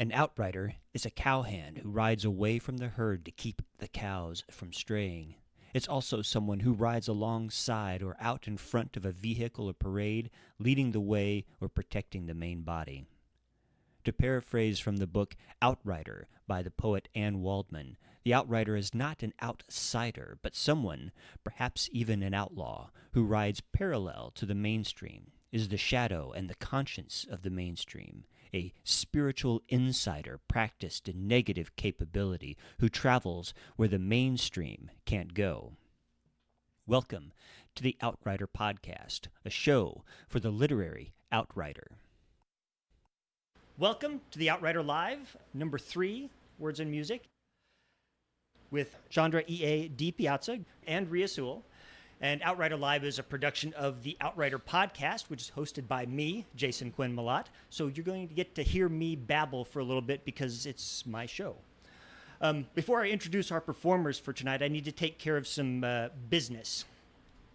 An outrider is a cowhand who rides away from the herd to keep the cows from straying. It's also someone who rides alongside or out in front of a vehicle or parade, leading the way or protecting the main body. To paraphrase from the book Outrider by the poet Anne Waldman, the outrider is not an outsider, but someone, perhaps even an outlaw, who rides parallel to the mainstream, is the shadow and the conscience of the mainstream, a spiritual insider practiced in negative capability who travels where the mainstream can't go. Welcome to the Outrider Podcast, a show for the literary outrider. Welcome to the Outrider Live, number 3, Words and Music, with Chandra E.A. Di Piazza and Rhea Sewell. And Outrider Live is a production of the Outrider Podcast, which is hosted by me, Jason Quinn Malott. So you're going to get to hear me babble for a little bit because it's my show. Before I introduce our performers for tonight, I need to take care of some business.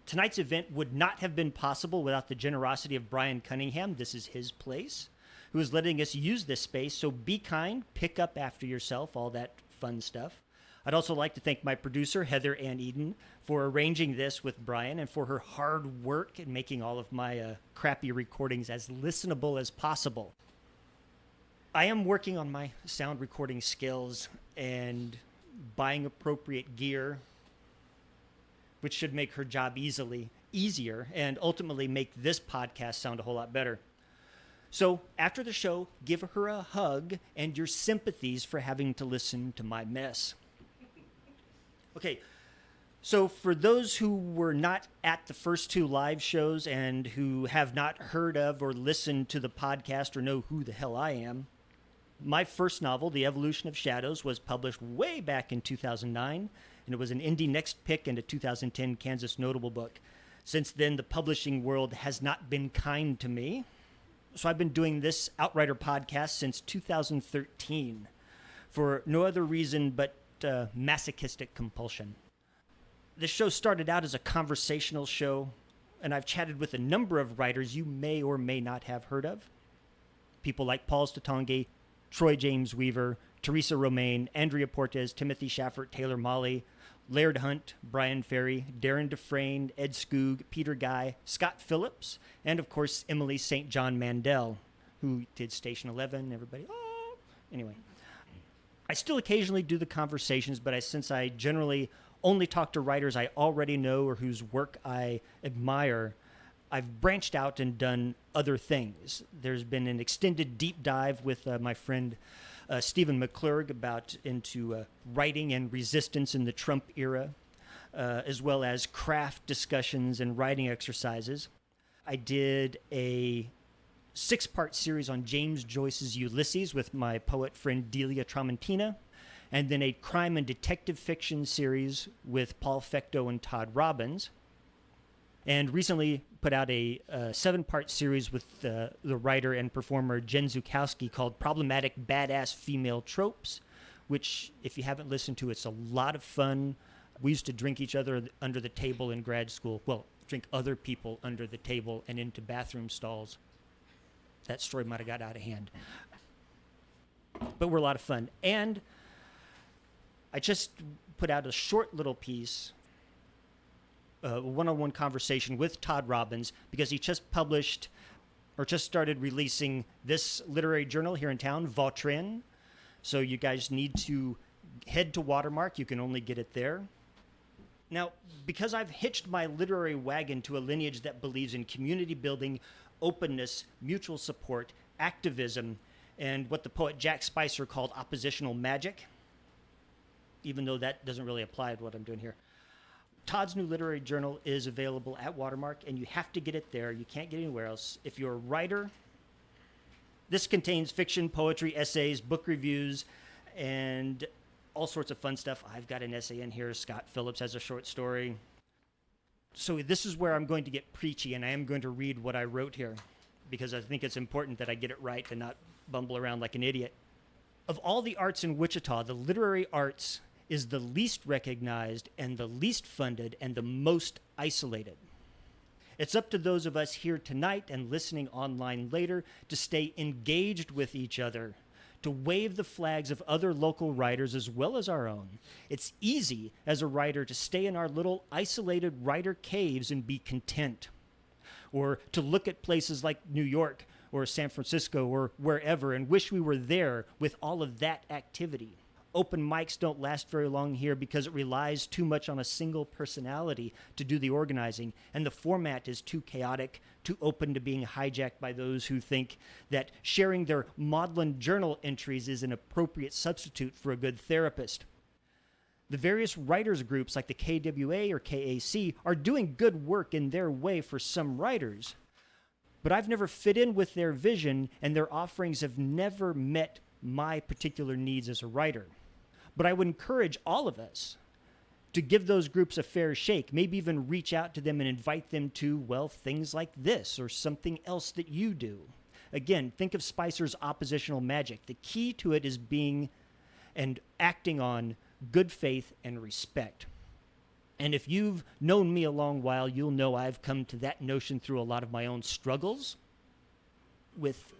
Tonight's event would not have been possible without the generosity of Brian Cunningham. This is his place, who is letting us use this space. So be kind, pick up after yourself, all that fun stuff. I'd also like to thank my producer, Heather Ann Eden, for arranging this with Brian and for her hard work in making all of my crappy recordings as listenable as possible. I am working on my sound recording skills and buying appropriate gear, which should make her job easier and ultimately make this podcast sound a whole lot better. So after the show, give her a hug and your sympathies for having to listen to my mess. Okay, so for those who were not at the first 2 live shows and who have not heard of or listened to the podcast or know who the hell I am, my first novel, The Evolution of Shadows, was published way back in 2009, and it was an Indie Next Pick and a 2010 Kansas Notable Book. Since then, the publishing world has not been kind to me, so I've been doing this Outrider podcast since 2013 for no other reason but masochistic compulsion. This show started out as a conversational show, and I've chatted with a number of writers you may or may not have heard of. People like Paul Statongi, Troy James Weaver, Teresa Romaine, Andrea Portes, Timothy Shaffert, Taylor Molly, Laird Hunt, Brian Ferry, Darren Dufresne, Ed Skoog, Peter Guy, Scott Phillips, and of course Emily St. John Mandel, who did Station 11. Everybody, oh! Anyway. I still occasionally do the conversations, but since I generally only talk to writers I already know or whose work I admire, I've branched out and done other things. There's been an extended deep dive with my friend Stephen McClurg into writing and resistance in the Trump era, as well as craft discussions and writing exercises. I did a 6-part series on James Joyce's Ulysses with my poet friend Delia Tramontina, and then a crime and detective fiction series with Paul Fecto and Todd Robbins, and recently put out a 7-part series with the writer and performer Jen Zukowski called Problematic Badass Female Tropes, which, if you haven't listened to, it's a lot of fun. We used to drink each other under the table in grad school. Well, drink other people under the table and into bathroom stalls. That story might have got out of hand. But we're a lot of fun. And I just put out a short little piece, a one-on-one conversation with Todd Robbins, because he just published or just started releasing this literary journal here in town, Vautrin. So you guys need to head to Watermark. You can only get it there. Now, because I've hitched my literary wagon to a lineage that believes in community building, openness, mutual support, activism, and what the poet Jack Spicer called oppositional magic, even though that doesn't really apply to what I'm doing here. Todd's new literary journal is available at Watermark, and you have to get it there. You can't get it anywhere else. If you're a writer, this contains fiction, poetry, essays, book reviews, and all sorts of fun stuff. I've got an essay in here. Scott Phillips has a short story. So this is where I'm going to get preachy, and I am going to read what I wrote here because I think it's important that I get it right and not bumble around like an idiot. Of all the arts in Wichita, the literary arts is the least recognized and the least funded and the most isolated. It's up to those of us here tonight and listening online later to stay engaged with each other, to wave the flags of other local writers as well as our own. It's easy as a writer to stay in our little isolated writer caves and be content, or to look at places like New York or San Francisco or wherever and wish we were there with all of that activity. Open mics don't last very long here because it relies too much on a single personality to do the organizing, and the format is too chaotic, too open to being hijacked by those who think that sharing their maudlin journal entries is an appropriate substitute for a good therapist. The various writers groups like the KWA or KAC are doing good work in their way for some writers, but I've never fit in with their vision, and their offerings have never met my particular needs as a writer. But I would encourage all of us to give those groups a fair shake, maybe even reach out to them and invite them to, well, things like this or something else that you do. Again, think of Spicer's oppositional magic. The key to it is being and acting on good faith and respect. And if you've known me a long while, you'll know I've come to that notion through a lot of my own struggles with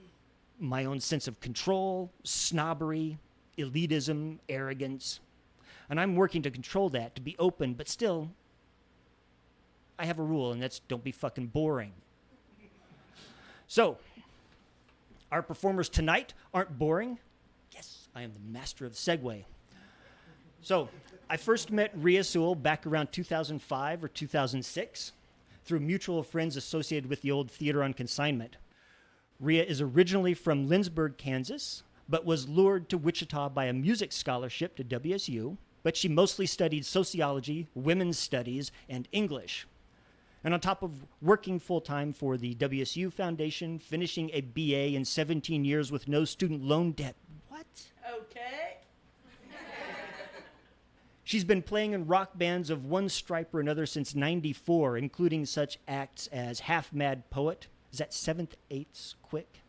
my own sense of control, snobbery, elitism, arrogance. And I'm working to control that, to be open, but still, I have a rule, and that's don't be fucking boring. So, our performers tonight aren't boring. Yes, I am the master of the segue. So, I first met Rhea Sewell back around 2005 or 2006 through mutual friends associated with the old theater on consignment. Rhea is originally from Lindsborg, Kansas, but was lured to Wichita by a music scholarship to WSU, but she mostly studied sociology, women's studies, and English. And on top of working full-time for the WSU Foundation, finishing a BA in 17 years with no student loan debt. What? Okay. She's been playing in rock bands of one stripe or another since '94, including such acts as Half Mad Poet. Is that 7/8 Quick?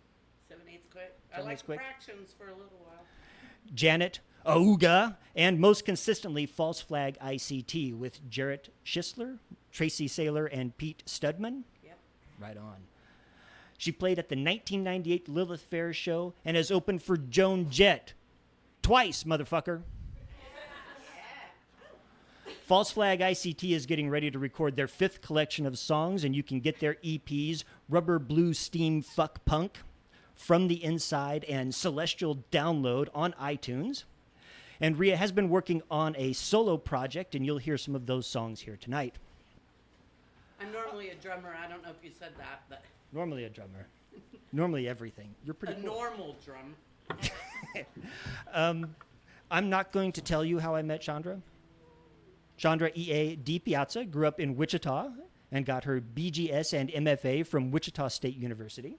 7/8 quick. I like quick. fractions for a little while. Janet Auga, and most consistently False Flag ICT with Jarrett Schisler, Tracy Saylor, and Pete Studman. Yep. Right on. She played at the 1998 Lilith Fair show and has opened for Joan Jett. Twice, motherfucker. False Flag ICT is getting ready to record their 5th collection of songs, and you can get their EPs, Rubber Blue Steam Fuck Punk, From the Inside, and Celestial Download on iTunes. And Rhea has been working on a solo project, and you'll hear some of those songs here tonight. I'm normally a drummer. I don't know if you said that, but Normally a drummer. Normally everything. You're pretty a cool. normal drum. I'm not going to tell you how I met Chandra. Chandra E.A. Di Piazza grew up in Wichita and got her BGS and MFA from Wichita State University.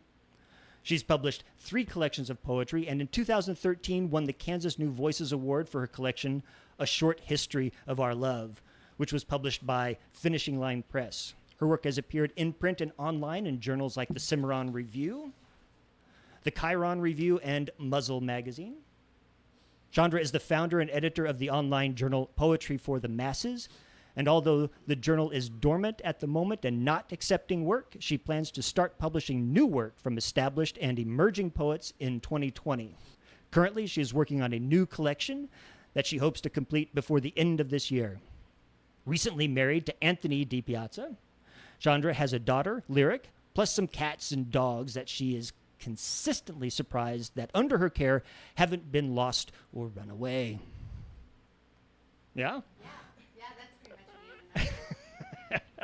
She's published 3 collections of poetry, and in 2013 won the Kansas New Voices Award for her collection, A Short History of Our Love, which was published by Finishing Line Press. Her work has appeared in print and online in journals like the Cimarron Review, the Chiron Review, and Muzzle Magazine. Chandra is the founder and editor of the online journal Poetry for the Masses, and although the journal is dormant at the moment and not accepting work, she plans to start publishing new work from established and emerging poets in 2020. Currently, she is working on a new collection that she hopes to complete before the end of this year. Recently married to Anthony Di Piazza, Chandra has a daughter, Lyric, plus some cats and dogs that she is consistently surprised that under her care haven't been lost or run away. Yeah? Yeah, that's pretty much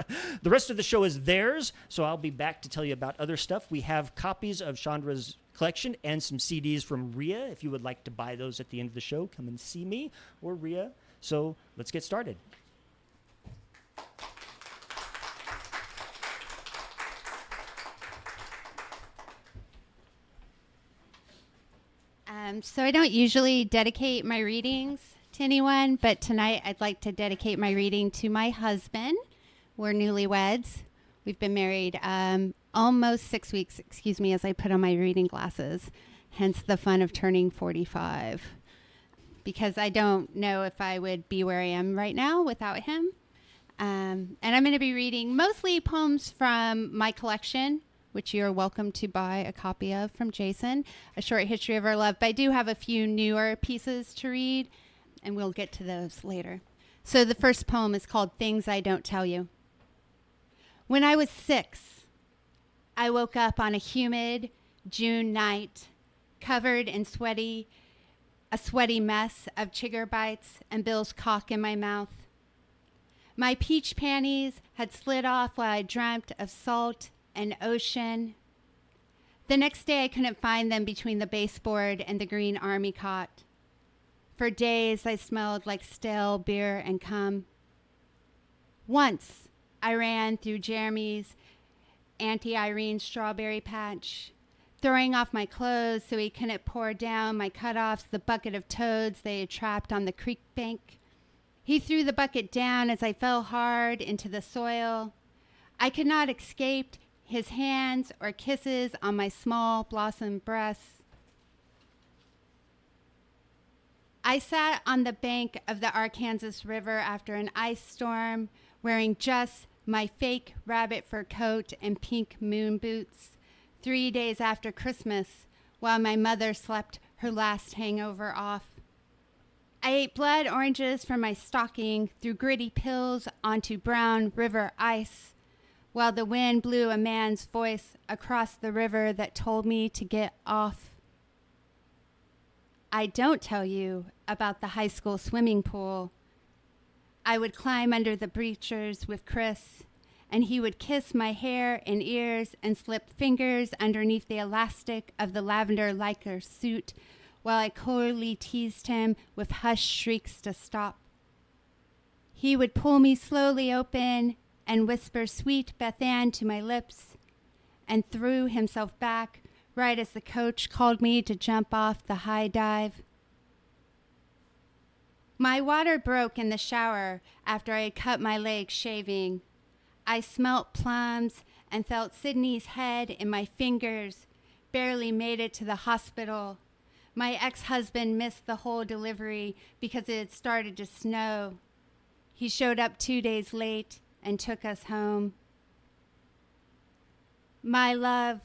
me. The rest of the show is theirs, so I'll be back to tell you about other stuff. We have copies of Chandra's collection and some CDs from Rhea. If you would like to buy those at the end of the show, come and see me or Rhea. So let's get started. So I don't usually dedicate my readings to anyone, but tonight I'd like to dedicate my reading to my husband. We're newlyweds. We've been married almost 6 weeks, as I put on my reading glasses, hence the fun of turning 45. Because I don't know if I would be where I am right now without him. And I'm going to be reading mostly poems from my collection, which you are welcome to buy a copy of from Jason, A Short History of Our Love. But I do have a few newer pieces to read, and we'll get to those later. So the first poem is called Things I Don't Tell You. When I was 6, I woke up on a humid June night, covered in a sweaty mess of chigger bites and Bill's cock in my mouth. My peach panties had slid off while I dreamt of salt and ocean. The next day I couldn't find them between the baseboard and the green army cot. For days I smelled like stale beer and cum. Once I ran through Jeremy's Auntie Irene strawberry patch, throwing off my clothes so he couldn't pour down my cutoffs the bucket of toads they had trapped on the creek bank. He threw the bucket down as I fell hard into the soil. I could not escape his hands or kisses on my small blossom breasts. I sat on the bank of the Arkansas River after an ice storm, wearing just my fake rabbit fur coat and pink moon boots, 3 days after Christmas, while my mother slept her last hangover off. I ate blood oranges from my stocking, threw gritty pills onto brown river ice, while the wind blew a man's voice across the river that told me to get off. I don't tell you about the high school swimming pool. I would climb under the bleachers with Chris, and he would kiss my hair and ears and slip fingers underneath the elastic of the lavender lycra suit while I coyly teased him with hushed shrieks to stop. He would pull me slowly open and whisper sweet Beth Ann to my lips and threw himself back right as the coach called me to jump off the high dive. My water broke in the shower after I had cut my leg shaving. I smelt plums and felt Sydney's head in my fingers, barely made it to the hospital. My ex-husband missed the whole delivery because it had started to snow. He showed up 2 days late and took us home. My love,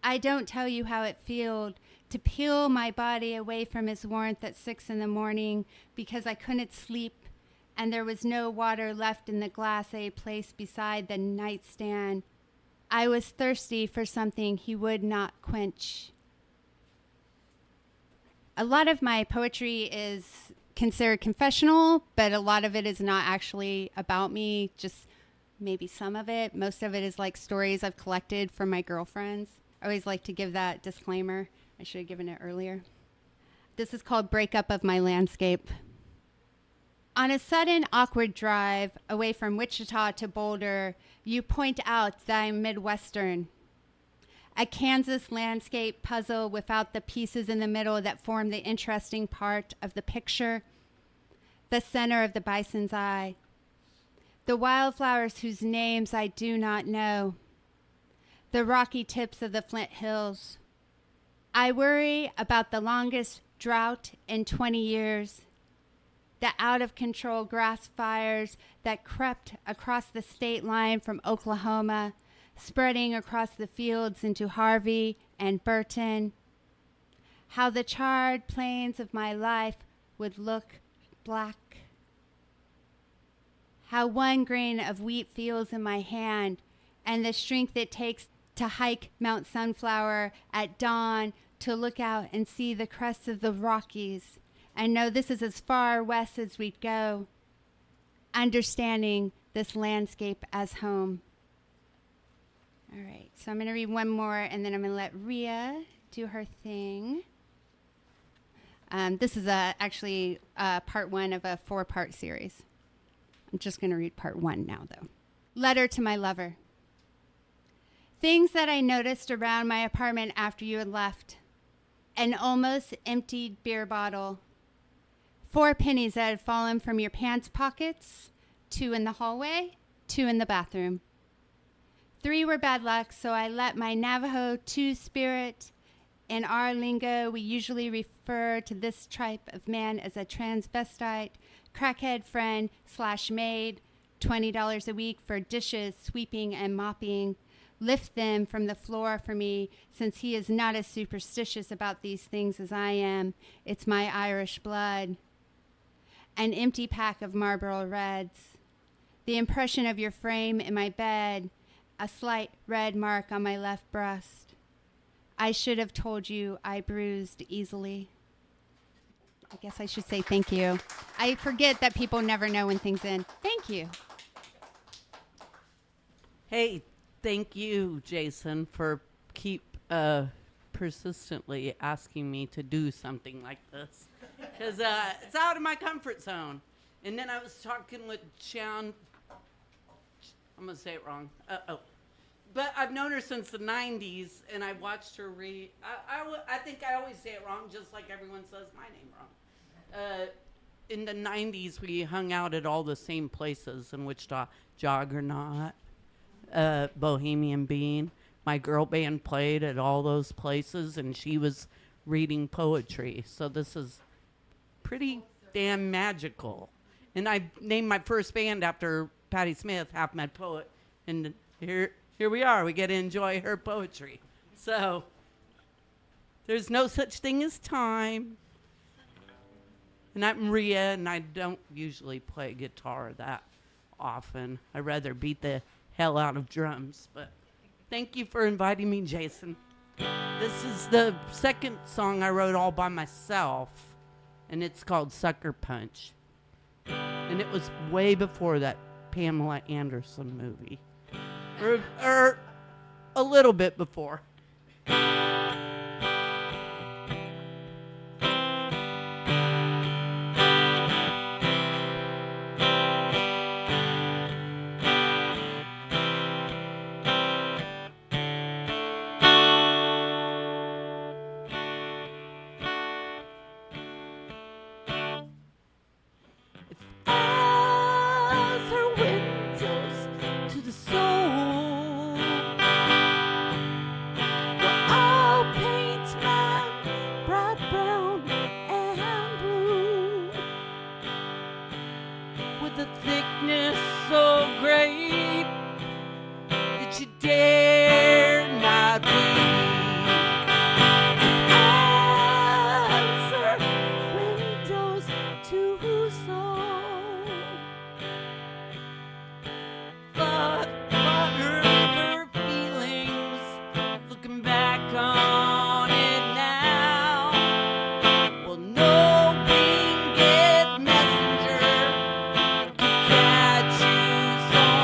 I don't tell you how it felt to peel my body away from his warmth at 6 a.m. because I couldn't sleep and there was no water left in the glass I had placed beside the nightstand. I was thirsty for something he would not quench. A lot of my poetry is considered confessional, but a lot of it is not actually about me, just maybe some of it. Most of it is like stories I've collected from my girlfriends. I always like to give that disclaimer. I should have given it earlier. This is called Breakup of My Landscape. On a sudden awkward drive away from Wichita to Boulder, you point out that I'm Midwestern. A Kansas landscape puzzle without the pieces in the middle that form the interesting part of the picture. The center of the bison's eye. The wildflowers whose names I do not know. The rocky tips of the Flint Hills. I worry about the longest drought in 20 years. The out-of-control grass fires that crept across the state line from Oklahoma, spreading across the fields into Harvey and Burton. How the charred plains of my life would look black. How 1 grain of wheat feels in my hand, and the strength it takes to hike Mount Sunflower at dawn to look out and see the crests of the Rockies and know this is as far west as we'd go, understanding this landscape as home. All right, so I'm going to read one more, and then I'm going to let Rhea do her thing. This is actually part 1 of a 4-part series. I'm just going to read part 1 now, though. Letter to my lover. Things that I noticed around my apartment after you had left. An almost emptied beer bottle. 4 pennies that had fallen from your pants pockets. 2 in the hallway, 2 in the bathroom. 3 were bad luck, so I let my Navajo two-spirit. In our lingo, we usually refer to this type of man as a transvestite, crackhead friend / maid, $20 a week for dishes, sweeping, and mopping. lift them from the floor for me, since he is not as superstitious about these things as I am. It's my Irish blood. An empty pack of Marlboro Reds. The impression of your frame in my bed, a slight red mark on my left breast. I should have told you I bruised easily. I guess I should say thank you. I forget that people never know when things end. Thank you. Hey, thank you, Jason, for keep persistently asking me to do something like this. Because it's out of my comfort zone. And then I was talking with I'm going to say it wrong. But I've known her since the 90s, and I watched her read. I think I always say it wrong, just like everyone says my name wrong. In the 90s, we hung out at all the same places in Wichita. Juggernaut, Bohemian Bean. My girl band played at all those places, and she was reading poetry. So this is pretty damn magical. And I named my first band after Patti Smith, Half Mad Poet. And here we are. We get to enjoy her poetry. So there's no such thing as time. And I'm Rhea, and I don't usually play guitar that often. I'd rather beat the hell out of drums. But thank you for inviting me, Jason. This is the second song I wrote all by myself, and it's called Sucker Punch. And it was way before that Pamela Anderson movie. Or a little bit before. Catch you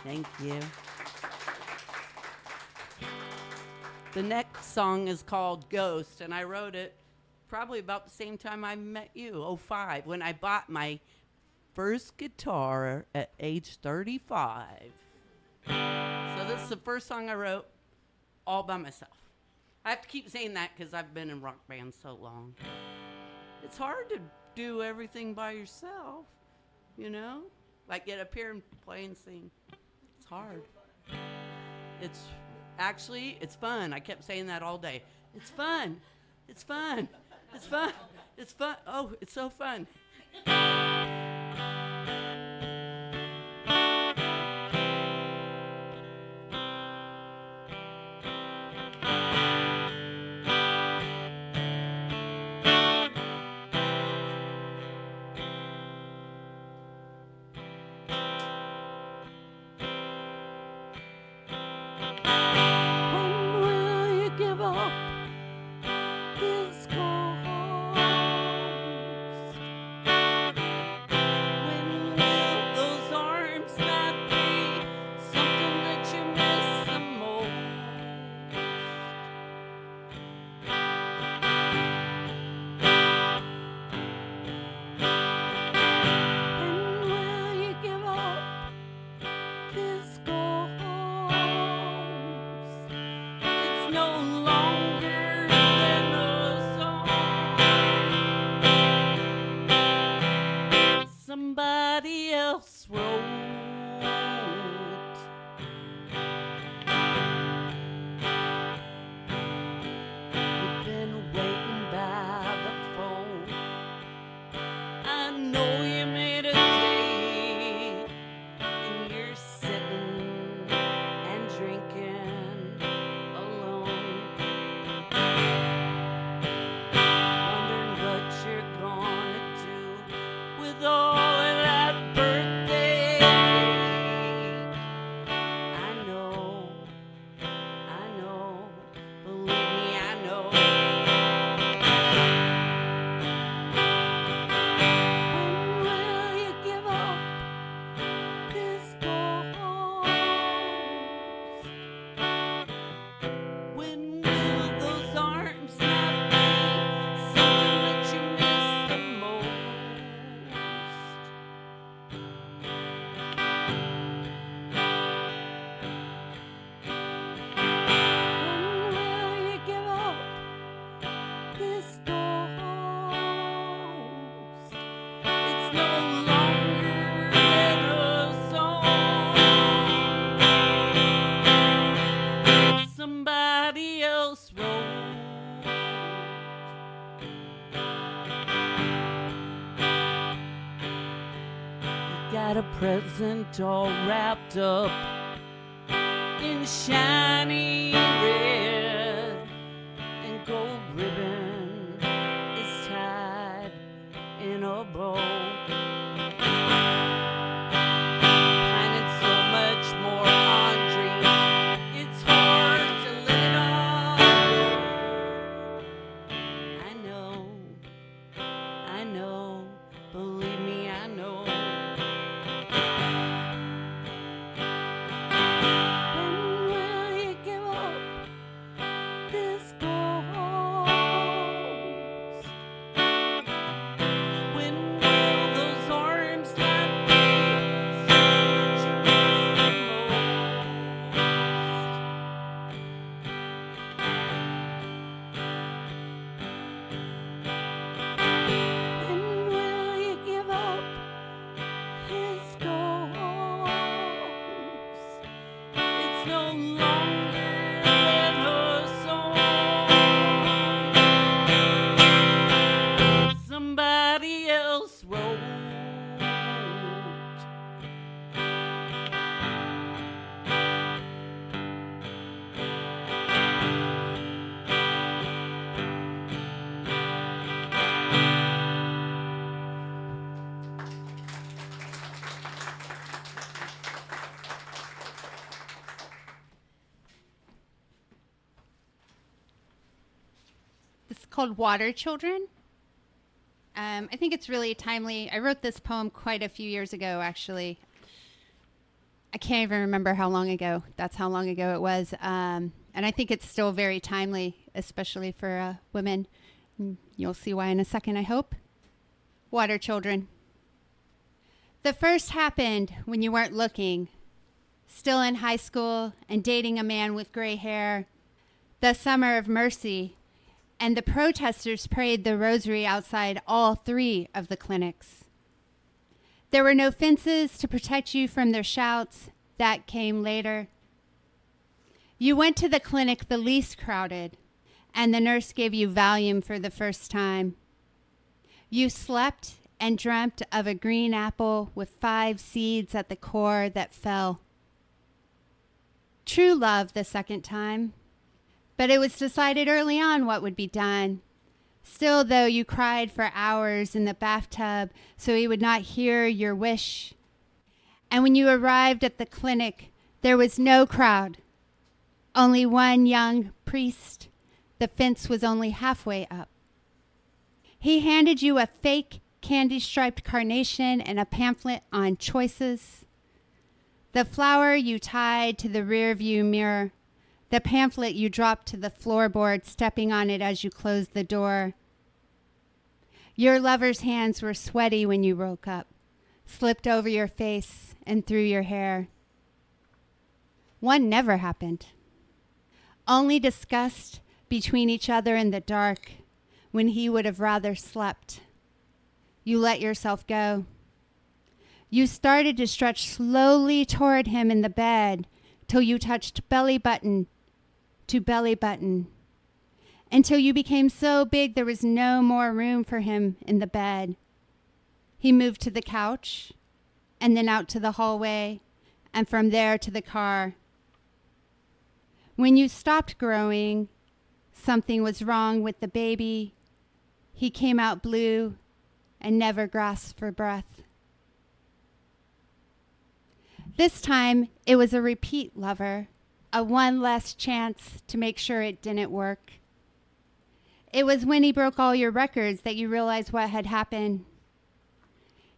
Thank you. The next song is called Ghost, and I wrote it probably about the same time I met you, '05, when I bought my first guitar at age 35. So this is the first song I wrote all by myself. I have to keep saying that because I've been in rock bands so long. It's hard to do everything by yourself, you know? Like get up here and play and sing. It's hard. It's fun. I kept saying that all day. It's fun. It's fun. It's fun. It's fun. Oh, it's so fun. Somebody else wrote. You've been waiting by the phone. I know you made a date, and you're sitting and drinking alone, wondering what you're gonna do with all somebody else wrote. You got a present all wrapped up in shiny red, and gold ribbon is tied in a bow. This is called Water Children. I think it's really timely. I wrote this poem quite a few years ago, actually. I can't even remember how long ago. That's how long ago it was. And I think it's still very timely, especially for women. You'll see why in a second, I hope. Water children. The first happened when you weren't looking, still in high school and dating a man with gray hair. The summer of mercy, and the protesters prayed the rosary outside all 3 of the clinics. There were no fences to protect you from their shouts. That came later. You went to the clinic the least crowded, and the nurse gave you Valium for the first time. You slept and dreamt of a green apple with 5 seeds at the core that fell. True love the second time, but it was decided early on what would be done. Still, though, you cried for hours in the bathtub so he would not hear your wish. And when you arrived at the clinic, there was no crowd, only one young priest. The fence was only halfway up. He handed you a fake candy-striped carnation and a pamphlet on choices. The flower you tied to the rear-view mirror. The pamphlet you dropped to the floorboard, stepping on it as you closed the door. Your lover's hands were sweaty when you woke up, slipped over your face and through your hair. One never happened. Only discussed between each other in the dark when he would have rather slept. You let yourself go. You started to stretch slowly toward him in the bed till you touched belly button to belly button, until you became so big there was no more room for him in the bed. He moved to the couch, and then out to the hallway, and from there to the car. When you stopped growing, something was wrong with the baby. He came out blue and never grasped for breath. This time, it was a repeat lover, a one less chance to make sure it didn't work. It was when he broke all your records that you realized what had happened.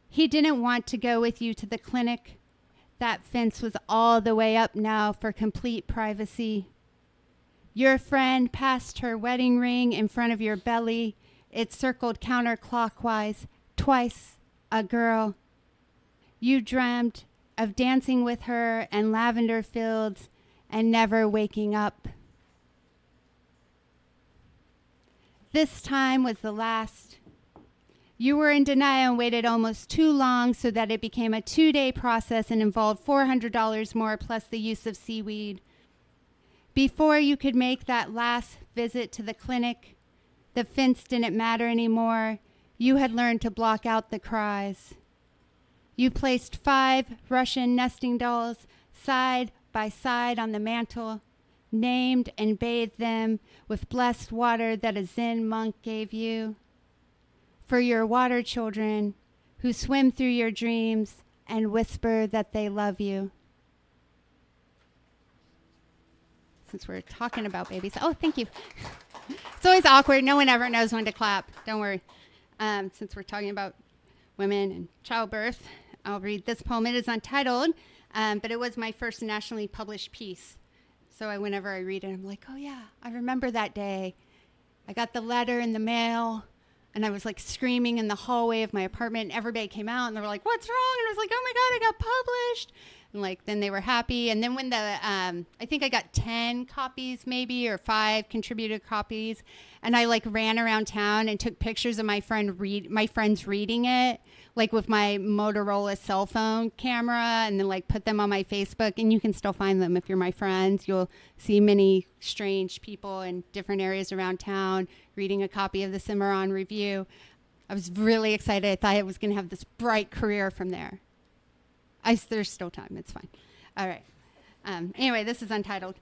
He didn't want to go with you to the clinic. That fence was all the way up now for complete privacy. Your friend passed her wedding ring in front of your belly. It circled counterclockwise, twice, a girl. You dreamt of dancing with her and lavender fields and never waking up. This time was the last. You were in denial and waited almost too long so that it became a 2-day process and involved $400 more plus the use of seaweed. Before you could make that last visit to the clinic, the fence didn't matter anymore. You had learned to block out the cries. You placed 5 Russian nesting dolls side by side on the mantle, named and bathed them with blessed water that a Zen monk gave you. For your water children who swim through your dreams and whisper that they love you. Since we're talking about babies. Oh, thank you. It's always awkward. No one ever knows when to clap. Don't worry. Since we're talking about women and childbirth, I'll read this poem. It is untitled, but it was my first nationally published piece. So whenever I read it, I'm like, oh yeah, I remember that day. I got the letter in the mail, and I was like screaming in the hallway of my apartment, and everybody came out, and they were like, what's wrong? And I was like, oh my God, I got published. And like, then they were happy. And then when I think I got 10 copies maybe, or 5 contributed copies, and I like ran around town and took pictures of my friends reading it, like with my Motorola cell phone camera, and then like put them on my Facebook. And you can still find them if you're my friends. You'll see many strange people in different areas around town reading a copy of the Cimarron Review. I was really excited. I thought I was going to have this bright career from there. There's still time. It's fine. All right. Anyway, this is untitled.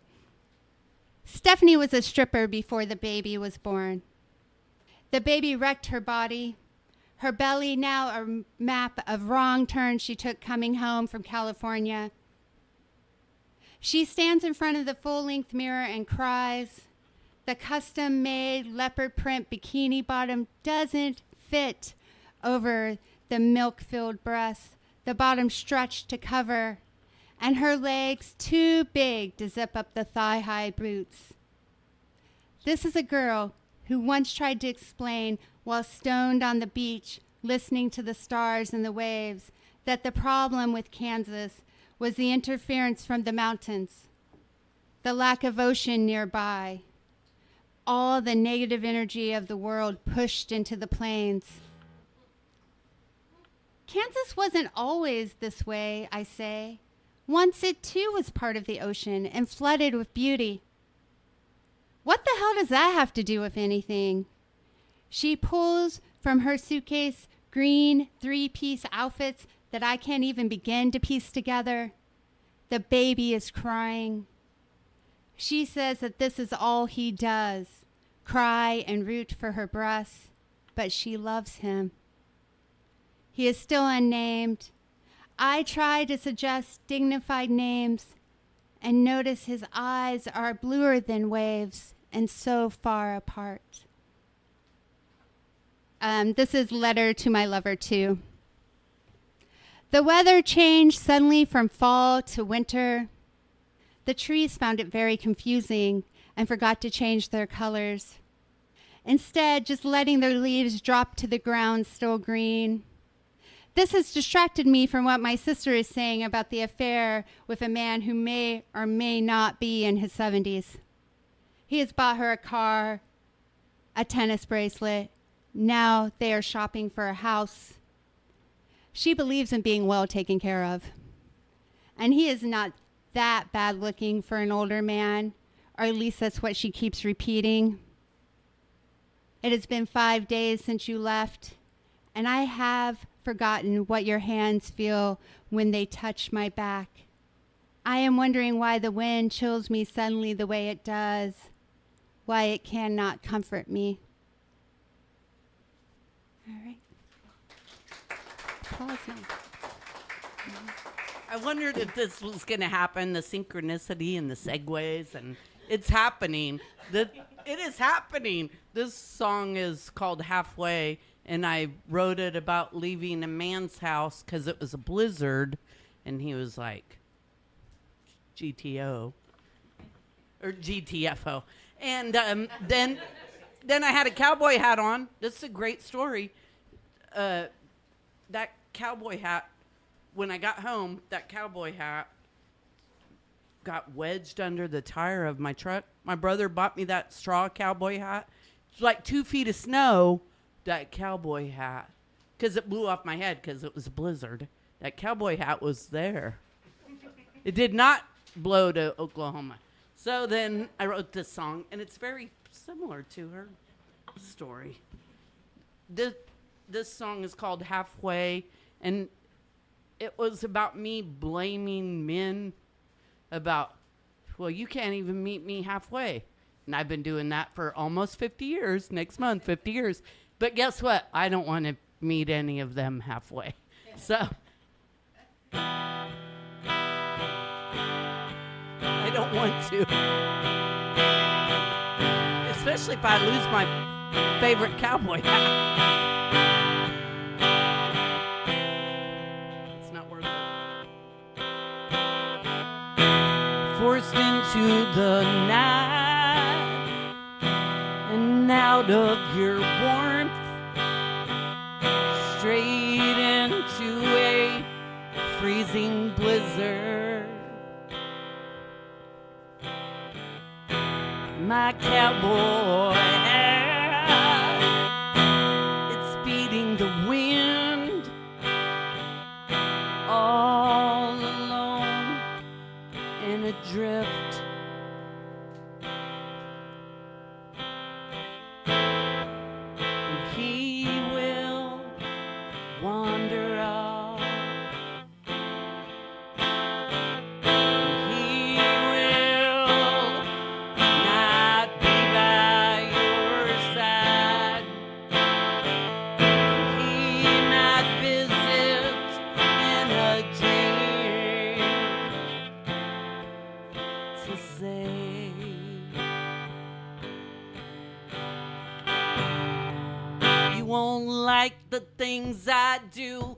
Stephanie was a stripper before the baby was born. The baby wrecked her body. Her belly now a map of wrong turns she took coming home from California. She stands in front of the full-length mirror and cries. The custom-made leopard print bikini bottom doesn't fit over the milk-filled breasts. The bottom stretched to cover and her legs too big to zip up the thigh-high boots. This is a girl who once tried to explain while stoned on the beach listening to the stars and the waves that the problem with Kansas was the interference from the mountains, the lack of ocean nearby, all the negative energy of the world pushed into the plains. Kansas wasn't always this way, I say. Once it too was part of the ocean and flooded with beauty. What the hell does that have to do with anything? She pulls from her suitcase green 3-piece outfits that I can't even begin to piece together. The baby is crying. She says that this is all he does, cry and root for her breasts, but she loves him. He is still unnamed. I try to suggest dignified names and notice his eyes are bluer than waves and so far apart. This is Letter to My Lover too. The weather changed suddenly from fall to winter. The trees found it very confusing and forgot to change their colors. Instead, just letting their leaves drop to the ground still green. This has distracted me from what my sister is saying about the affair with a man who may or may not be in his 70s. He has bought her a car, a tennis bracelet. Now they are shopping for a house. She believes in being well taken care of. And he is not that bad looking for an older man, or at least that's what she keeps repeating. It has been 5 days since you left, and I have forgotten what your hands feel when they touch my back. I am wondering why the wind chills me suddenly the way it does, why it cannot comfort me. All right. Pause now. I wondered if this was going to happen, the synchronicity and the segues, and it's happening. It is happening. This song is called Halfway, and I wrote it about leaving a man's house because it was a blizzard, and he was like, GTO, or GTFO. And then I had a cowboy hat on. This is a great story. That cowboy hat, when I got home, that cowboy hat got wedged under the tire of my truck. My brother bought me that straw cowboy hat. It's like 2 feet of snow, that cowboy hat, because it blew off my head because it was a blizzard. That cowboy hat was there. It did not blow to Oklahoma. So then I wrote this song, and it's very similar to her story. This song is called Halfway, and it was about me blaming men about, well, you can't even meet me halfway. And I've been doing that for almost 50 years. Next month, 50 years. But guess what? I don't want to meet any of them halfway. So I don't want to. Especially if I lose my favorite cowboy hat. It's not worth it. Forced into the night and out of your warmth, straight into a freezing blizzard. My cowboy hat, it's beating the wind, all alone in a drift. And he will wander off. He will not be by your side. He might visit in a dream to say, you won't like the things I do.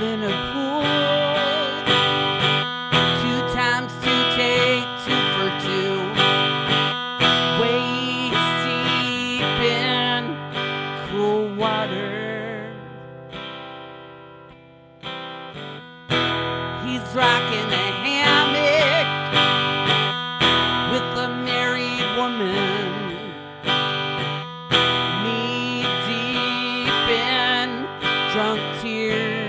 in a pool. 2 times 2 take 2 for 2. Waist deep in cool water. He's rocking a hammock with a married woman. Knee deep in drunk tears.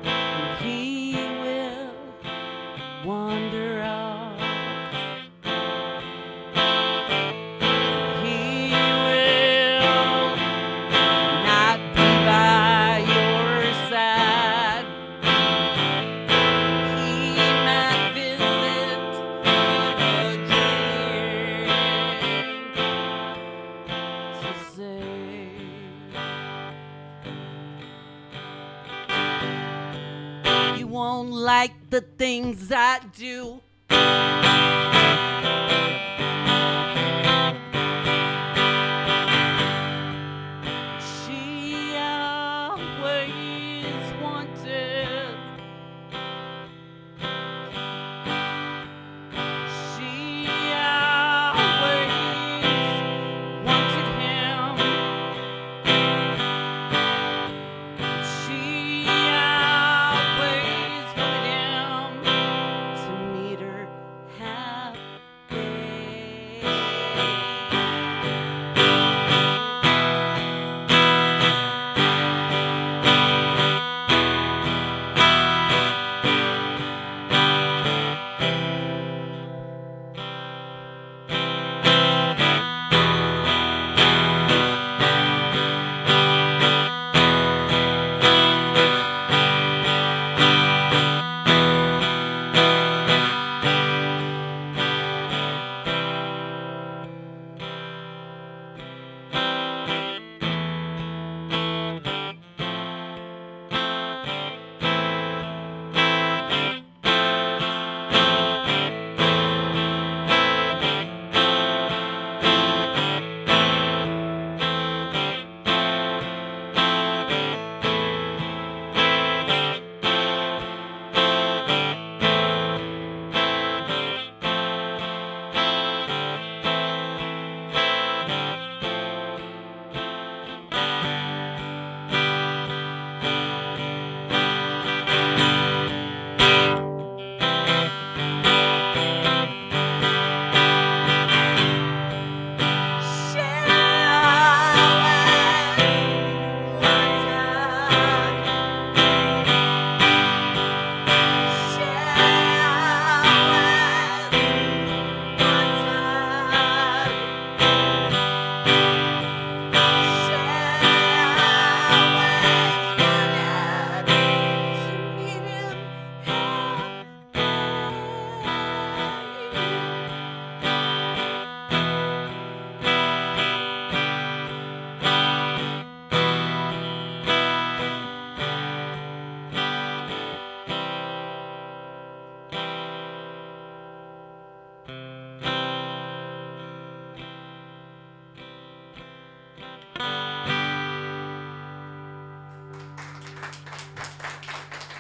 And he will wander off. He will not be by your side. He might visit in a dream to say, you won't like the things I do. She always wanted. She always wanted him. She always wanted him to meet her halfway.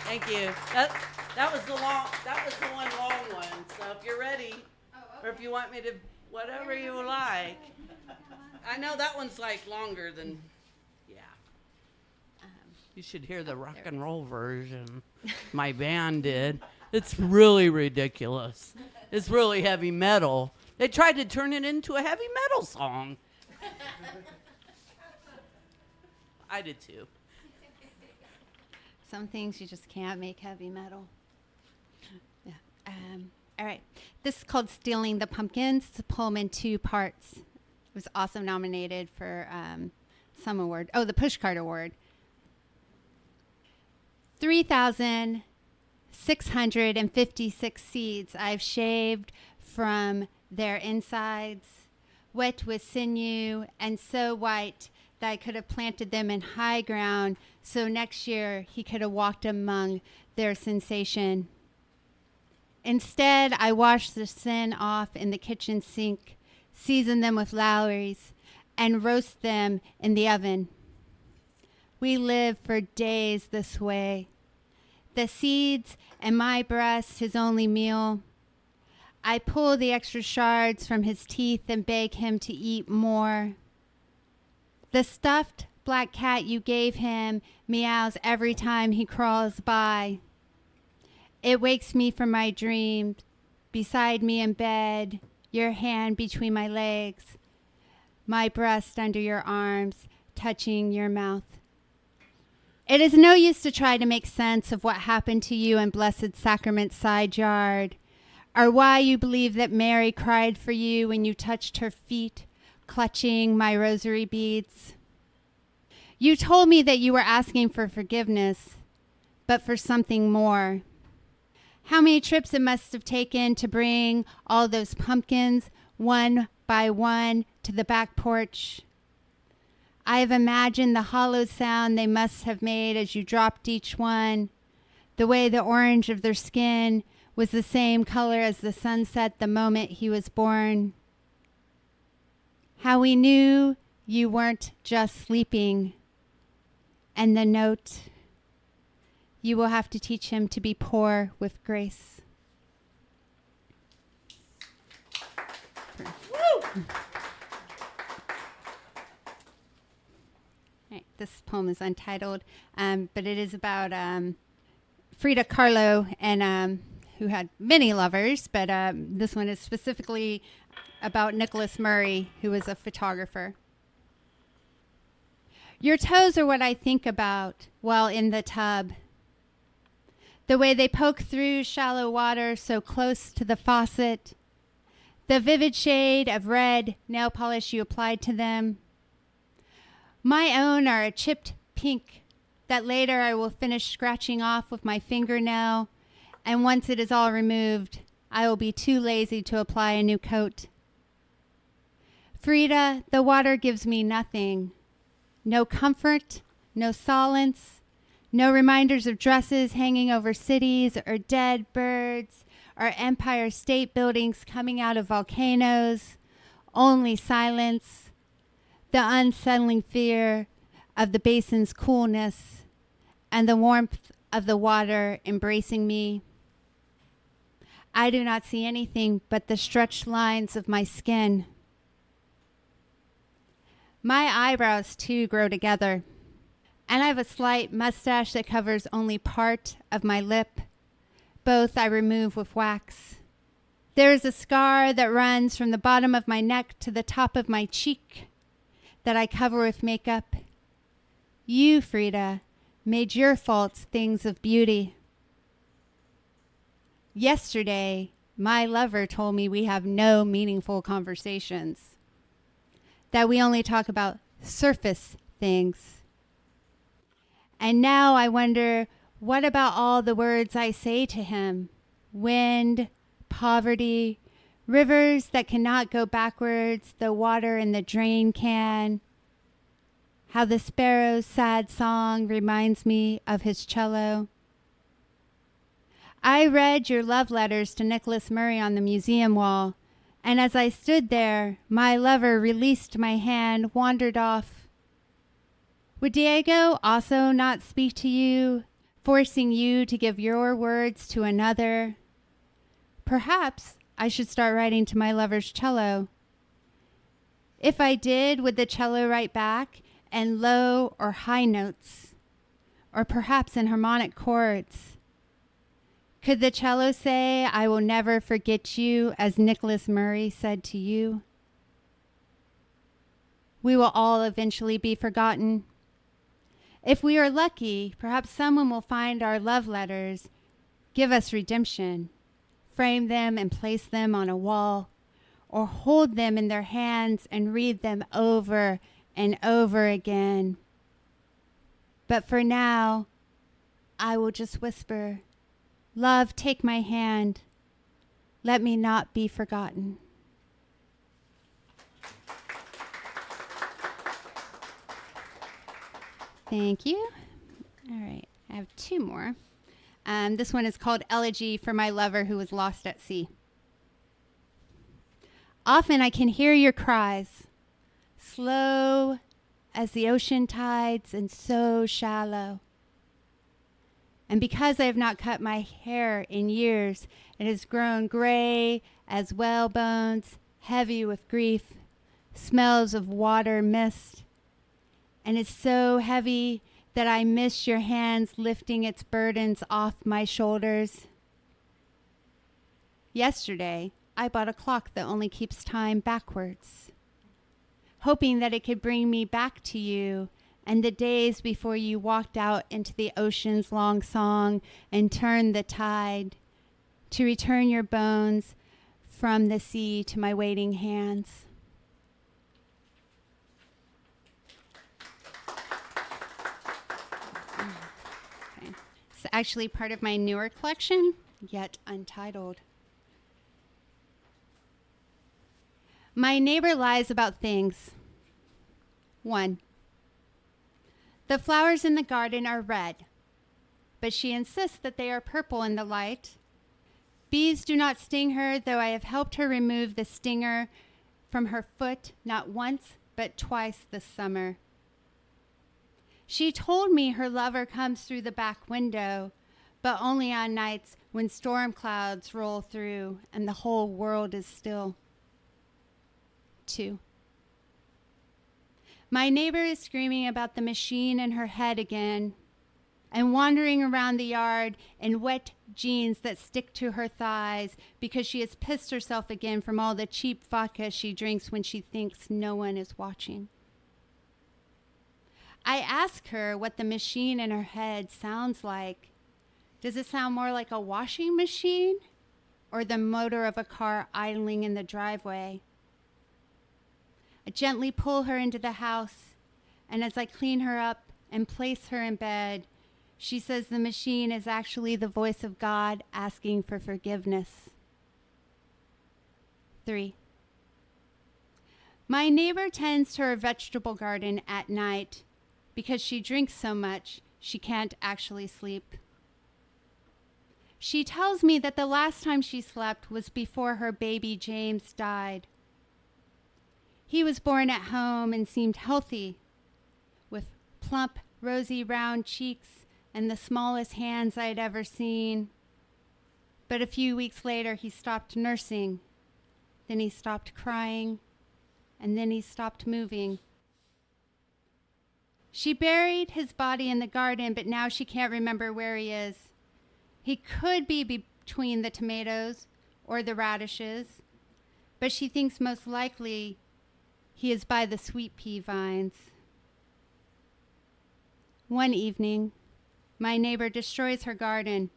Thank you. That was the one long one. So if you're ready, or if you want me to, whatever you like. I know that one's like longer than, yeah. You should hear the rock and roll version my band did. It's really ridiculous. It's really heavy metal. They tried to turn it into a heavy metal song. I did too. Some things you just can't make heavy metal. Yeah. All right. This is called Stealing the Pumpkins. It's a poem in 2 parts. It was also nominated for some award. Oh, the Pushcart Award. 3,656 seeds I've shaved from their insides, wet with sinew and so white that I could have planted them in high ground, so next year he could have walked among their sensation. Instead, I washed the sin off in the kitchen sink, seasoned them with Lowry's, and roast them in the oven. We live for days this way. The seeds and my breast his only meal. I pull the extra shards from his teeth and beg him to eat more. The stuffed black cat you gave him meows every time he crawls by. It wakes me from my dreams, beside me in bed, your hand between my legs, my breast under your arms, touching your mouth. It is no use to try to make sense of what happened to you in Blessed Sacrament side yard, or why you believe that Mary cried for you when you touched her feet, clutching my rosary beads. You told me that you were asking for forgiveness, but for something more. How many trips it must have taken to bring all those pumpkins, one by one, to the back porch. I have imagined the hollow sound they must have made as you dropped each one, the way the orange of their skin was the same color as the sunset the moment he was born. How we knew you weren't just sleeping. And the note, you will have to teach him to be poor with grace. Woo! Right, this poem is untitled, but it is about Frida Kahlo, and who had many lovers, but this one is specifically about Nicholas Murray, who was a photographer. Your toes are what I think about while in the tub. The way they poke through shallow water so close to the faucet. The vivid shade of red nail polish you applied to them. My own are a chipped pink that later I will finish scratching off with my fingernail, and once it is all removed, I will be too lazy to apply a new coat. Frida, the water gives me nothing. No comfort, no solace, no reminders of dresses hanging over cities or dead birds or Empire State Buildings coming out of volcanoes, only silence, the unsettling fear of the basin's coolness and the warmth of the water embracing me. I do not see anything but the stretched lines of my skin. My eyebrows, too, grow together, and I have a slight mustache that covers only part of my lip. Both I remove with wax. There is a scar that runs from the bottom of my neck to the top of my cheek that I cover with makeup. You, Frida, made your faults things of beauty. Yesterday, my lover told me we have no meaningful conversations, that we only talk about surface things. And now I wonder, what about all the words I say to him? Wind, poverty, rivers that cannot go backwards, the water in the drain can. How the sparrow's sad song reminds me of his cello. I read your love letters to Nicholas Murray on the museum wall, and as I stood there, my lover released my hand, wandered off. Would Diego also not speak to you, forcing you to give your words to another? Perhaps I should start writing to my lover's cello. If I did, would the cello write back in low or high notes, or perhaps in harmonic chords? Could the cello say, I will never forget you, as Nicholas Murray said to you? We will all eventually be forgotten. If we are lucky, perhaps someone will find our love letters, give us redemption, frame them and place them on a wall, or hold them in their hands and read them over and over again. But for now, I will just whisper, love, take my hand. Let me not be forgotten. Thank you. All right, I have two more. This one is called Elegy for My Lover Who Was Lost at Sea. Often I can hear your cries, slow as the ocean tides and so shallow. And because I have not cut my hair in years, it has grown gray as whale bones, heavy with grief, smells of water mist, and is so heavy that I miss your hands lifting its burdens off my shoulders. Yesterday, I bought a clock that only keeps time backwards, hoping that it could bring me back to you and the days before you walked out into the ocean's long song and turned the tide, to return your bones from the sea to my waiting hands. Okay. It's actually part of my newer collection, yet untitled. My neighbor lies about things. 1. The flowers in the garden are red, but she insists that they are purple in the light. Bees do not sting her, though I have helped her remove the stinger from her foot not once, but twice this summer. She told me her lover comes through the back window, but only on nights when storm clouds roll through and the whole world is still. 2. My neighbor is screaming about the machine in her head again and wandering around the yard in wet jeans that stick to her thighs because she has pissed herself again from all the cheap vodka she drinks when she thinks no one is watching. I ask her what the machine in her head sounds like. Does it sound more like a washing machine or the motor of a car idling in the driveway? I gently pull her into the house, and as I clean her up and place her in bed, she says the machine is actually the voice of God asking for forgiveness. 3. My neighbor tends to her vegetable garden at night because she drinks so much she can't actually sleep. She tells me that the last time she slept was before her baby James died. He was born at home and seemed healthy, with plump, rosy, round cheeks and the smallest hands I had ever seen. But a few weeks later, he stopped nursing. Then he stopped crying, and then he stopped moving. She buried his body in the garden, but now she can't remember where he is. He could be between the tomatoes or the radishes, but she thinks most likely he is by the sweet pea vines. One evening, my neighbor destroys her garden.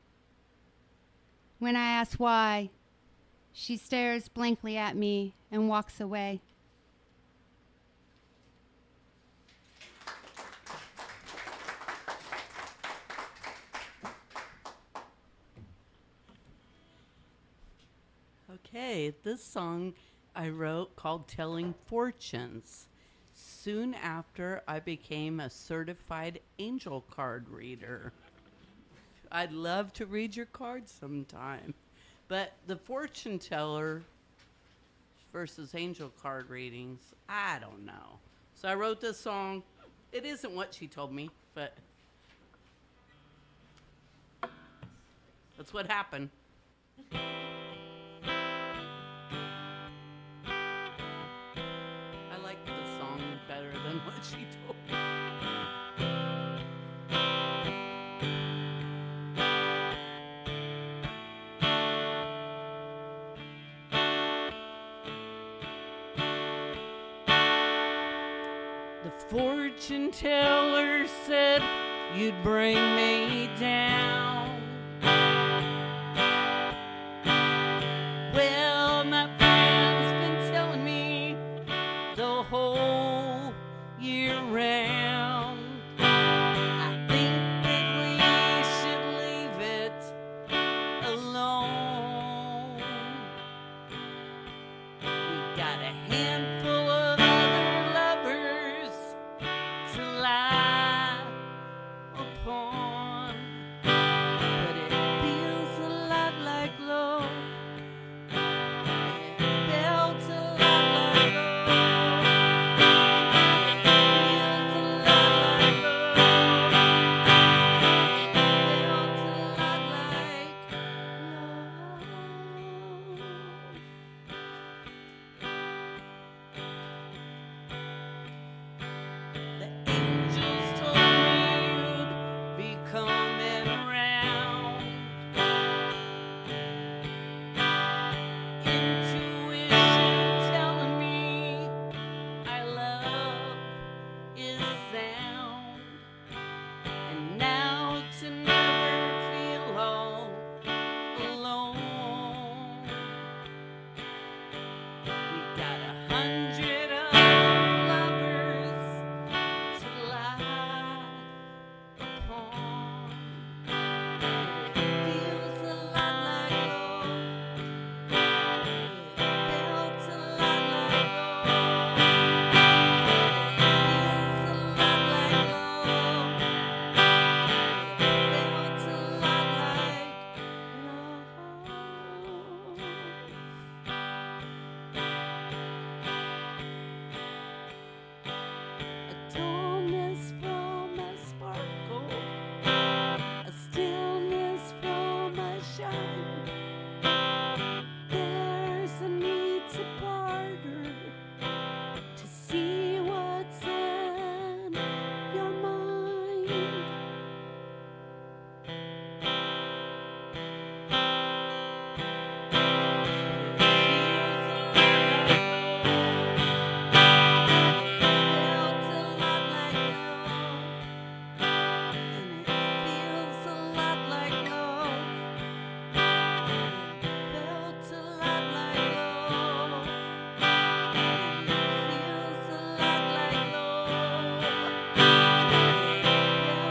When I ask why, she stares blankly at me and walks away. Okay, this song I wrote called Telling Fortunes. Soon after I became a certified angel card reader. I'd love to read your cards sometime. But the fortune teller versus angel card readings, I don't know. So I wrote this song. It isn't what she told me, but that's what happened. I like the song better than what she told me. The fortune teller said you'd bring me down. Well, my friend's been telling me the whole year round. I think that we should leave it alone. We got a handful of other lovers to lie upon, but it feels a lot like love. It felt a lot like love. Dullness from a sparkle, a stillness from a shine. There's a need to barter to see what's in your mind. Feels a lot like love. Felt a lot like love. Feels a lot like love.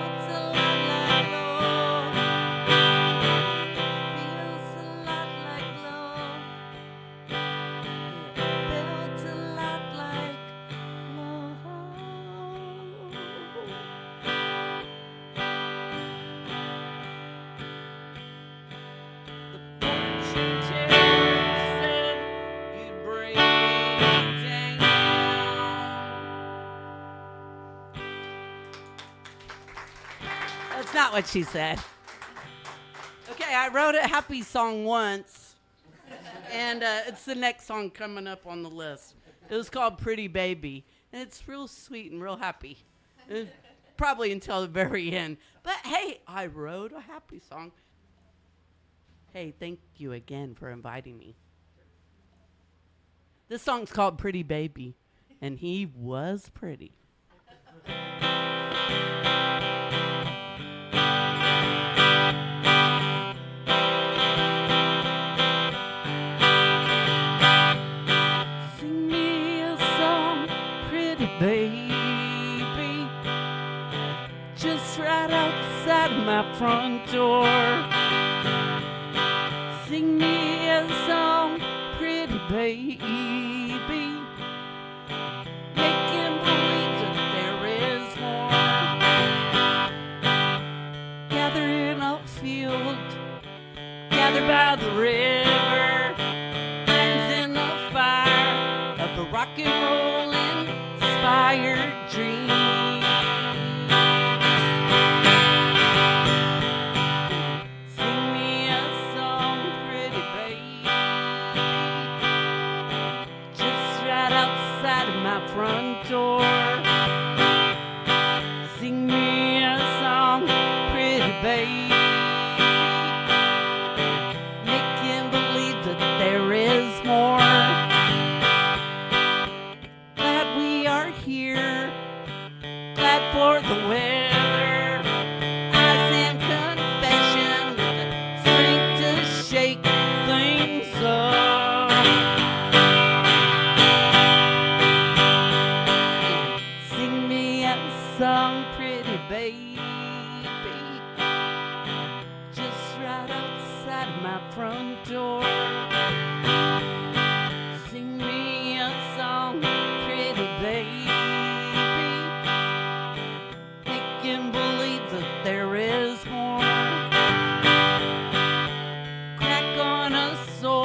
Felt a lot like love. Feels a lot like love. Felt a lot like love. The fortune teller said you'd bring me down. That's not what she said. Okay, I wrote a happy song once, and it's the next song coming up on the list. It was called Pretty Baby, and it's real sweet and real happy. Probably until the very end. But hey, I wrote a happy song. Hey, thank you again for inviting me. This song's called Pretty Baby, and he was pretty. Sing me a song, pretty baby, just right outside my front door. Sing me a song, pretty baby, making believe that there is more. Gather in a field, gather by the river, hands in the fire of a rock and roll inspired dream. Sing me a song, pretty baby, just right outside of my front door. Sing me a song, pretty baby, making believe that there is more. Glad we are here, glad for the weather. Eyes in confession with the strength to shake things up. Sing me a song, pretty baby, just right outside of my front door. Sing me a song, pretty baby, making believe that there is more. Crack on a soul,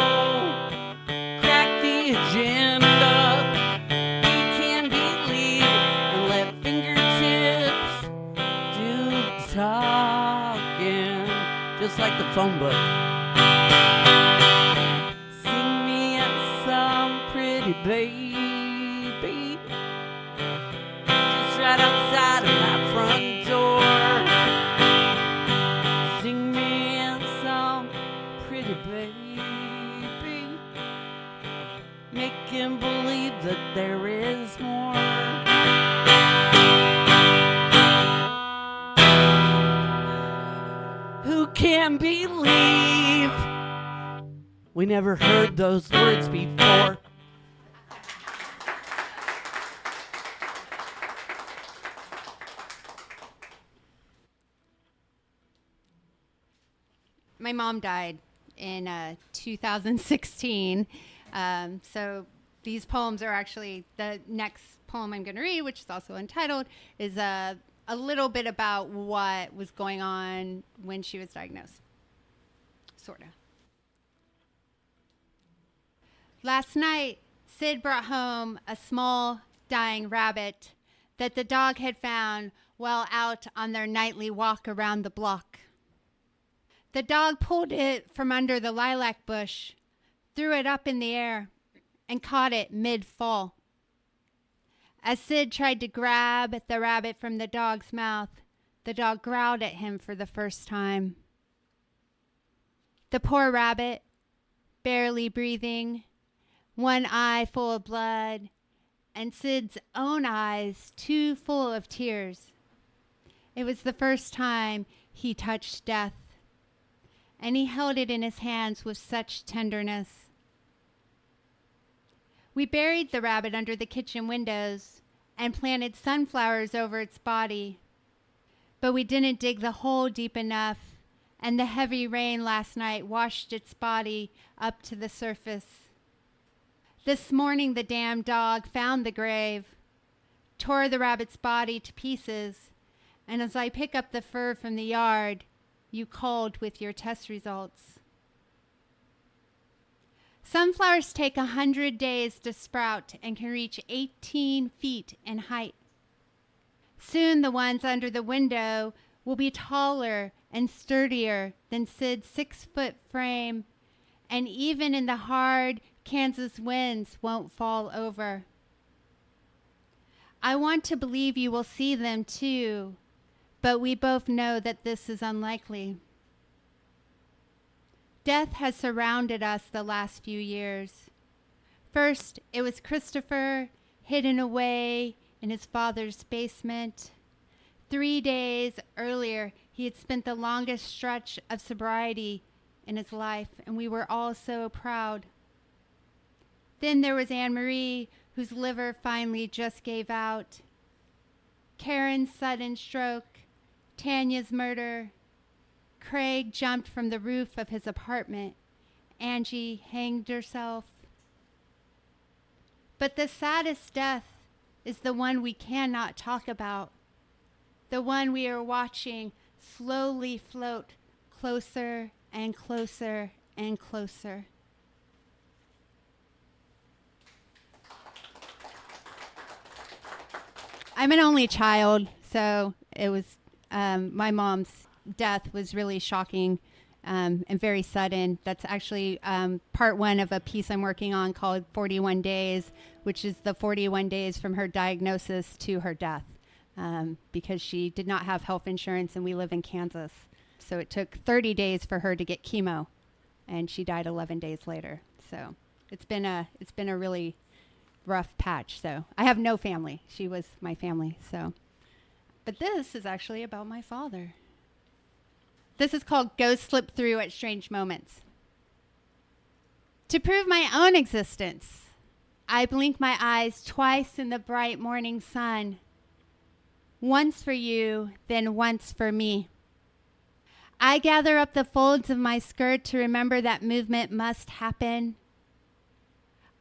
crack the agenda. We can believe and let fingertips do the talking, just like the phone book. Sing me a song, pretty baby, just right outside of my front door. Sing me a song, pretty baby, making believe that there is more. Who can believe we never heard those words before? My mom died in 2016. So these poems are actually, the next poem I'm going to read, which is also entitled, is a little bit about what was going on when she was diagnosed. Sort of. Last night, Sid brought home a small dying rabbit that the dog had found while out on their nightly walk around the block. The dog pulled it from under the lilac bush, threw it up in the air, and caught it mid-fall. As Sid tried to grab the rabbit from the dog's mouth, the dog growled at him for the first time. The poor rabbit, barely breathing, one eye full of blood, and Sid's own eyes too full of tears. It was the first time he touched death, and he held it in his hands with such tenderness. We buried the rabbit under the kitchen windows and planted sunflowers over its body, but we didn't dig the hole deep enough, and the heavy rain last night washed its body up to the surface. This morning the damn dog found the grave, tore the rabbit's body to pieces, and as I pick up the fur from the yard, you called with your test results. Sunflowers take 100 days to sprout and can reach 18 feet in height. Soon the ones under the window will be taller and sturdier than Sid's 6-foot frame, and even in the hard Kansas winds won't fall over. I want to believe you will see them too, but we both know that this is unlikely. Death has surrounded us the last few years. First, it was Christopher, hidden away in his father's basement. 3 days earlier, he had spent the longest stretch of sobriety in his life, and we were all so proud. Then there was Anne-Marie, whose liver finally just gave out. Karen's sudden stroke, Tanya's murder. Craig jumped from the roof of his apartment. Angie hanged herself. But the saddest death is the one we cannot talk about, the one we are watching slowly float closer and closer and closer. I'm an only child, so it was my mom's death was really shocking and very sudden. That's actually part one of a piece I'm working on called 41 Days, which is the 41 days from her diagnosis to her death, because she did not have health insurance and we live in Kansas. So it took 30 days for her to get chemo, and she died 11 days later. So it's been a really rough patch. So I have no family. She was my family. So, but this is actually about my father. This is called Go Slip Through at Strange Moments. To prove my own existence, I blink my eyes twice in the bright morning sun. Once for you, then once for me. I gather up the folds of my skirt to remember that movement must happen.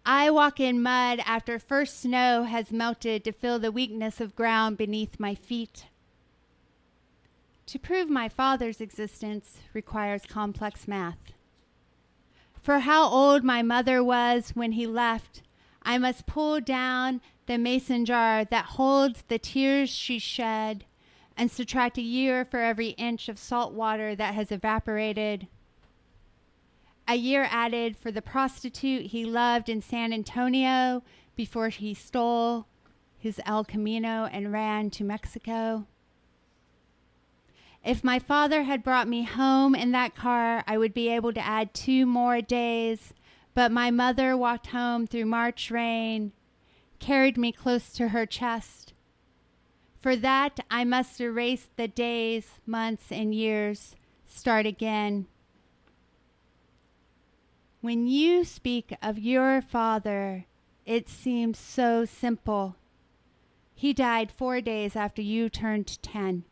I walk in mud after first snow has melted to feel the weakness of ground beneath my feet. To prove my father's existence requires complex math. For how old my mother was when he left, I must pull down the mason jar that holds the tears she shed and subtract a year for every inch of salt water that has evaporated. A year added for the prostitute he loved in San Antonio before he stole his El Camino and ran to Mexico. If my father had brought me home in that car, I would be able to add 2 more days, but my mother walked home through March rain, carried me close to her chest. For that, I must erase the days, months, and years, start again. When you speak of your father, it seems so simple. He died 4 days after you turned 10.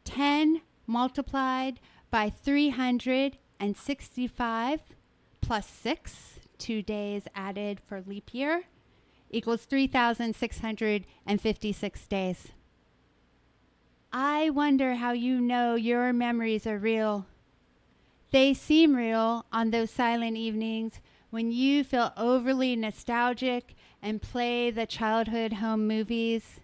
10 multiplied by 365 plus 6, 2 days added for leap year, equals 3,656 days. I wonder how you know your memories are real. They seem real on those silent evenings when you feel overly nostalgic and play the childhood home movies.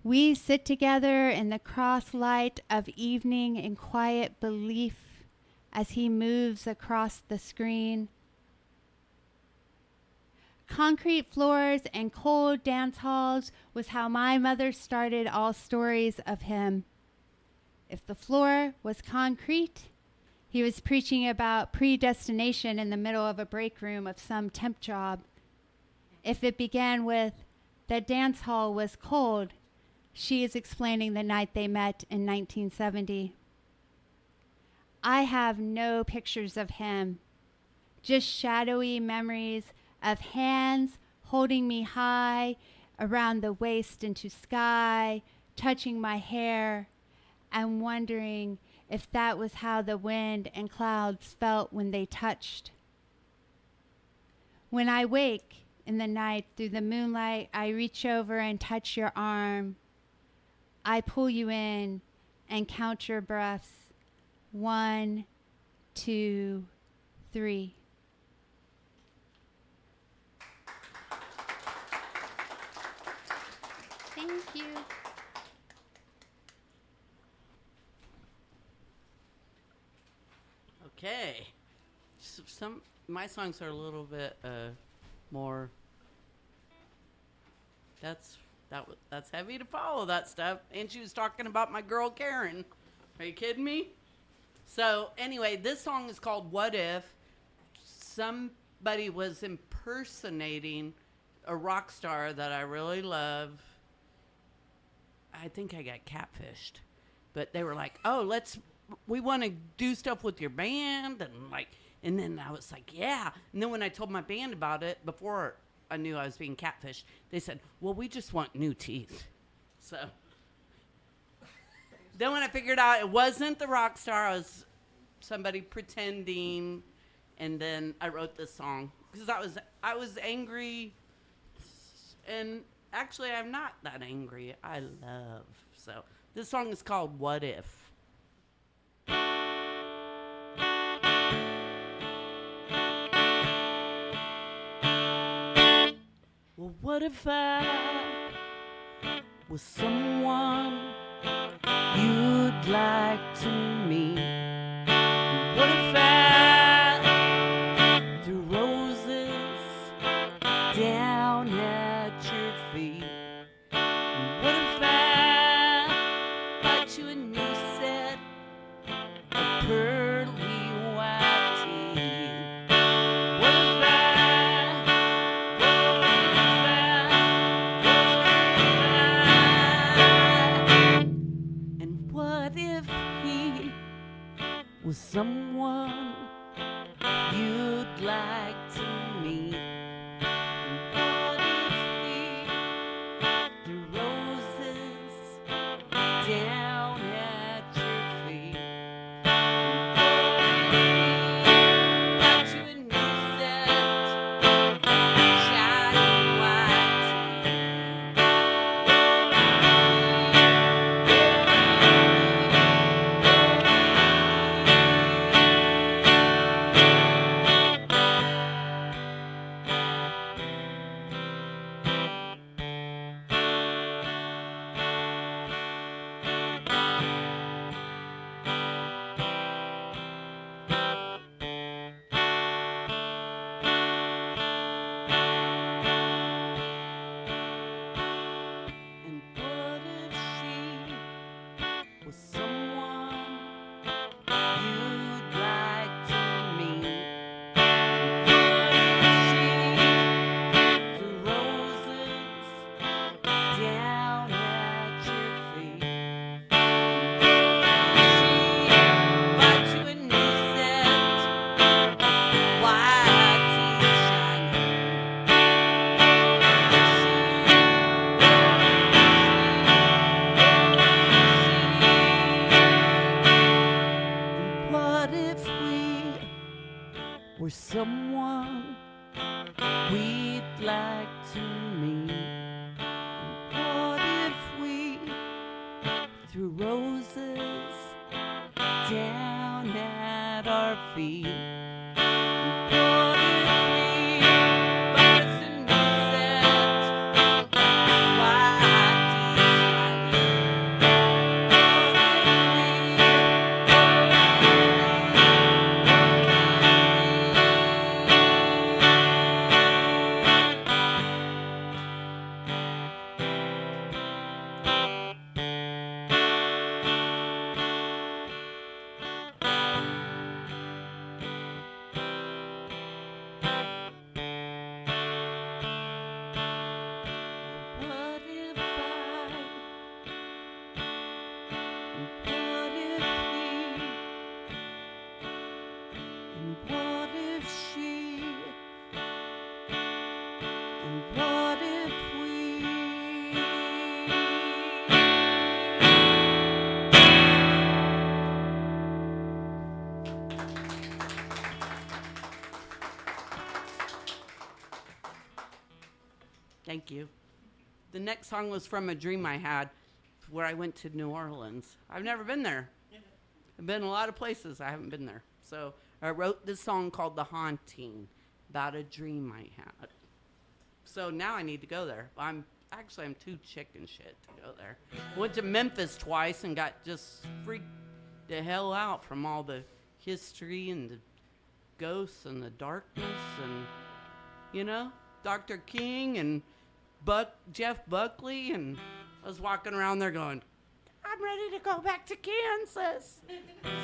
We sit together in the cross light of evening in quiet belief as he moves across the screen. Concrete floors and cold dance halls was how my mother started all stories of him. If the floor was concrete, he was preaching about predestination in the middle of a break room of some temp job. If it began with, the dance hall was cold, she is explaining the night they met in 1970. I have no pictures of him, just shadowy memories of hands holding me high around the waist into sky, touching my hair, and wondering if that was how the wind and clouds felt when they touched. When I wake in the night through the moonlight, I reach over and touch your arm. I pull you in and count your breaths. 1, 2, 3. Thank you. Okay. Some my songs are a little bit more. That's heavy to follow, that stuff. And she was talking about my girl Karen. Are you kidding me? So anyway, this song is called "What If." Somebody was impersonating a rock star that I really love. I think I got catfished, but they were like, "Oh, we want to do stuff with your band," and then I was like, "Yeah." And then when I told my band about it, before I knew I was being catfished, they said, "Well, we just want new teeth." So then when I figured out it wasn't the rock star, I was somebody pretending, and then I wrote this song because I was angry, and actually I'm not that angry. I love. So this song is called "What If." Well, what if I was someone you'd like to meet? What if I threw roses down at your feet? What if I bought you a new set of pearly white teeth? What if was someone you'd like to meet? What if we threw roses down at your feet? What if we got you a new set of shiny white were someone we'd like to meet? What if we threw roses down at our feet? What if we bought us a new set of white teeth? Thank you. The next song was from a dream I had where I went to New Orleans. I've never been there. I've been a lot of places. I haven't been there. So I wrote this song called The Haunting about a dream I had. So now I need to go there. I'm too chicken shit to go there. Went to Memphis twice and got just freaked the hell out from all the history and the ghosts and the darkness and, you know, Dr. King and Jeff Buckley, and I was walking around there going, I'm ready to go back to Kansas.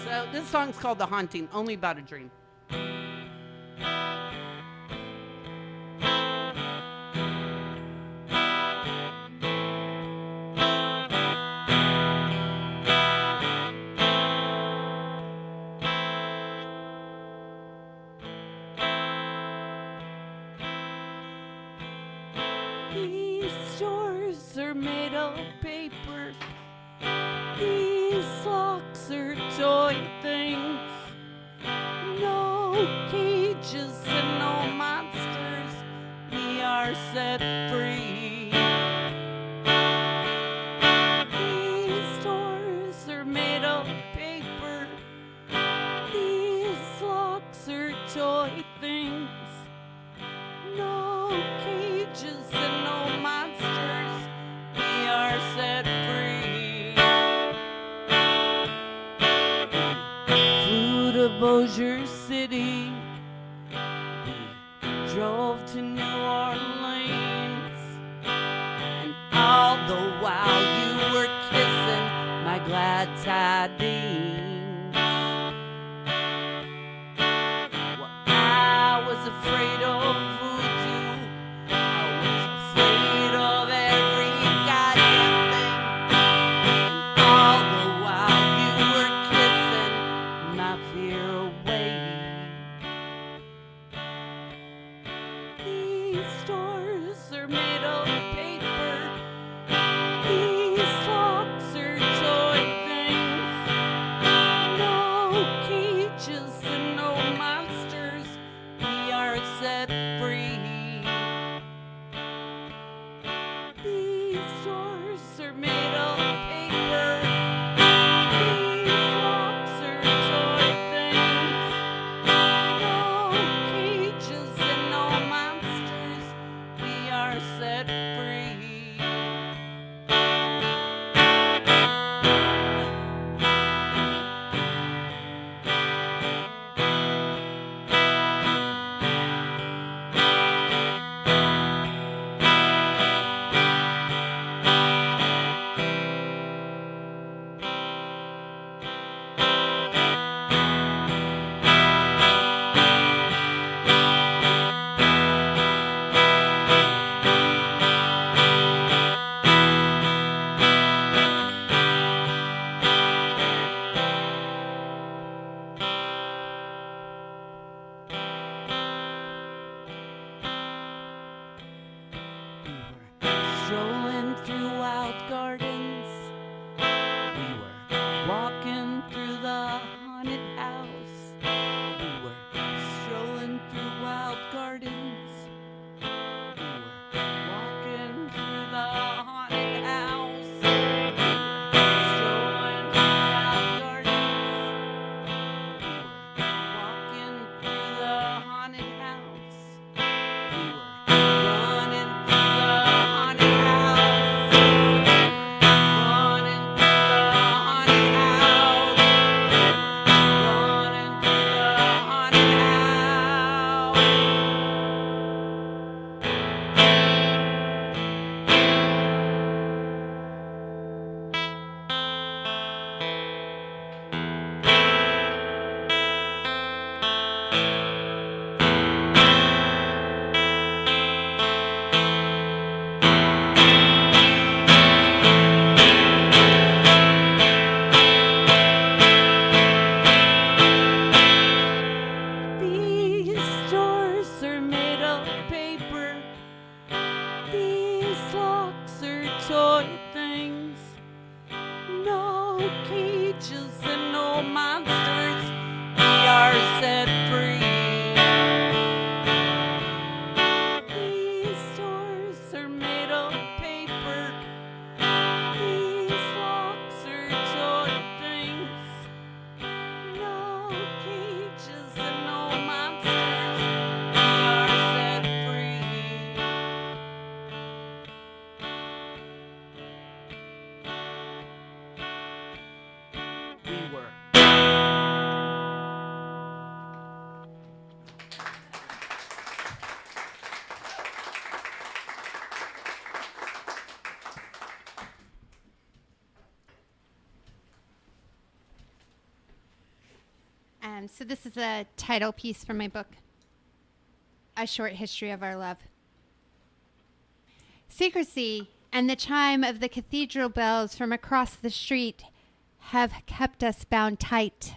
So this song's called The Haunting, only about a dream. These doors are made of paper. These locks are toy things. No cages and no monsters. We are set free. These doors are made of paper. These locks are toy things. No cages and no monsters. We are set free. Flew to Bossier City. We drove to New Orleans. And all the while you were kissing my glad tidings. Well, I was afraid of voodoo. I was afraid of every goddamn thing. And all the while you were kissing my fear away. These doors are made of paper. These locks are toy things. No cages and no monsters. We are set free. These doors are made of paper. These locks are toy things. No cages and no monsters. We are set free. We were strolling through wild gardens. We were walking through the haunted house. We were strolling through wild gardens. We were walking through the haunted house. We were strolling through wild gardens. We were walking through the haunted house. We were running through the haunted house. Running through the haunted house. Running through the haunted These doors are made of paper. These locks are toy things. No cages and no monsters. We are set free. These doors are So this is a title piece from my book, A Short History of Our Love. Secrecy and the chime of the cathedral bells from across the street have kept us bound tight.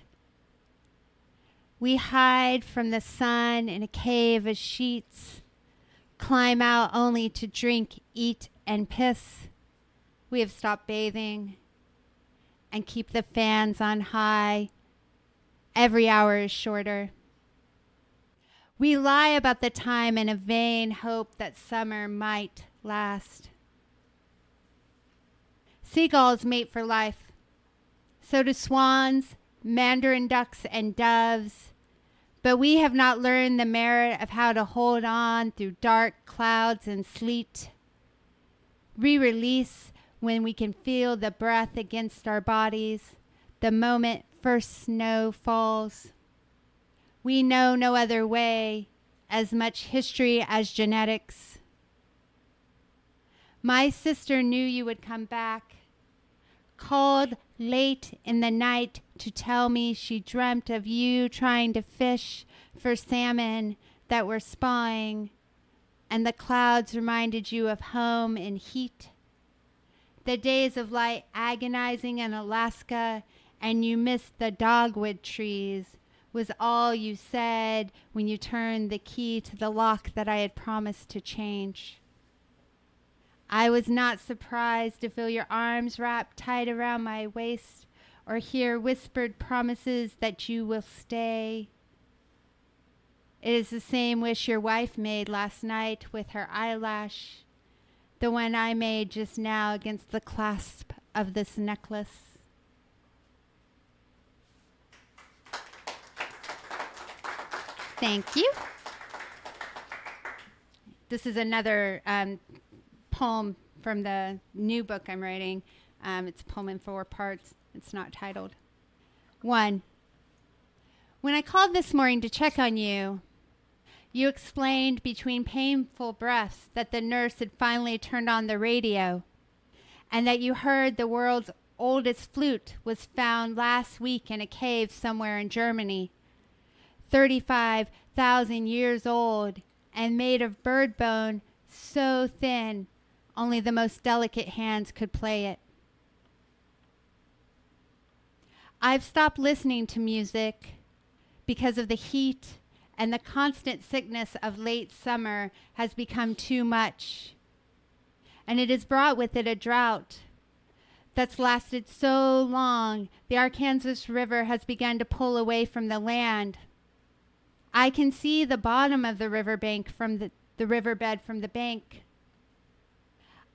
We hide from the sun in a cave of sheets, climb out only to drink, eat, and piss. We have stopped bathing and keep the fans on high. Every hour is shorter. We lie about the time in a vain hope that summer might last. Seagulls mate for life. So do swans, mandarin ducks, and doves. But we have not learned the merit of how to hold on through dark clouds and sleet. Re-release when we can feel the breath against our bodies, the moment first snow falls. We know no other way, as much history as genetics. My sister knew you would come back, called late in the night to tell me she dreamt of you trying to fish for salmon that were spawning, and the clouds reminded you of home and heat. The days of light agonizing in Alaska, and you missed the dogwood trees, was all you said when you turned the key to the lock that I had promised to change. I was not surprised to feel your arms wrapped tight around my waist or hear whispered promises that you will stay. It is the same wish your wife made last night with her eyelash, the one I made just now against the clasp of this necklace. Thank you. This is another poem from the new book I'm writing. It's a poem in 4 parts. It's not titled. 1. When I called this morning to check on you, you explained between painful breaths that the nurse had finally turned on the radio and that you heard the world's oldest flute was found last week in a cave somewhere in Germany, 35,000 years old and made of bird bone so thin only the most delicate hands could play it. I've stopped listening to music because of the heat, and the constant sickness of late summer has become too much. And it has brought with it a drought that's lasted so long, the Arkansas River has begun to pull away from the land. I can see the bottom of the riverbank from the riverbed from the bank.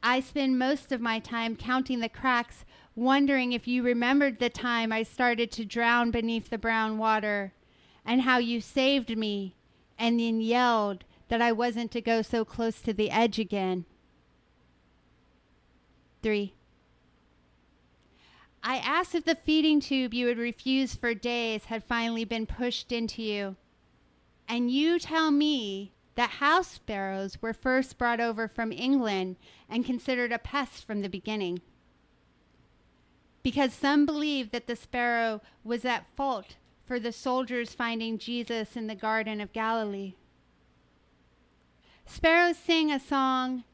I spend most of my time counting the cracks, wondering if you remembered the time I started to drown beneath the brown water, and how you saved me and then yelled that I wasn't to go so close to the edge again. 3. I asked if the feeding tube you had refused for days had finally been pushed into you, and you tell me that house sparrows were first brought over from England and considered a pest from the beginning, because some believe that the sparrow was at fault for the soldiers finding Jesus in the Garden of Galilee. Sparrows sing a song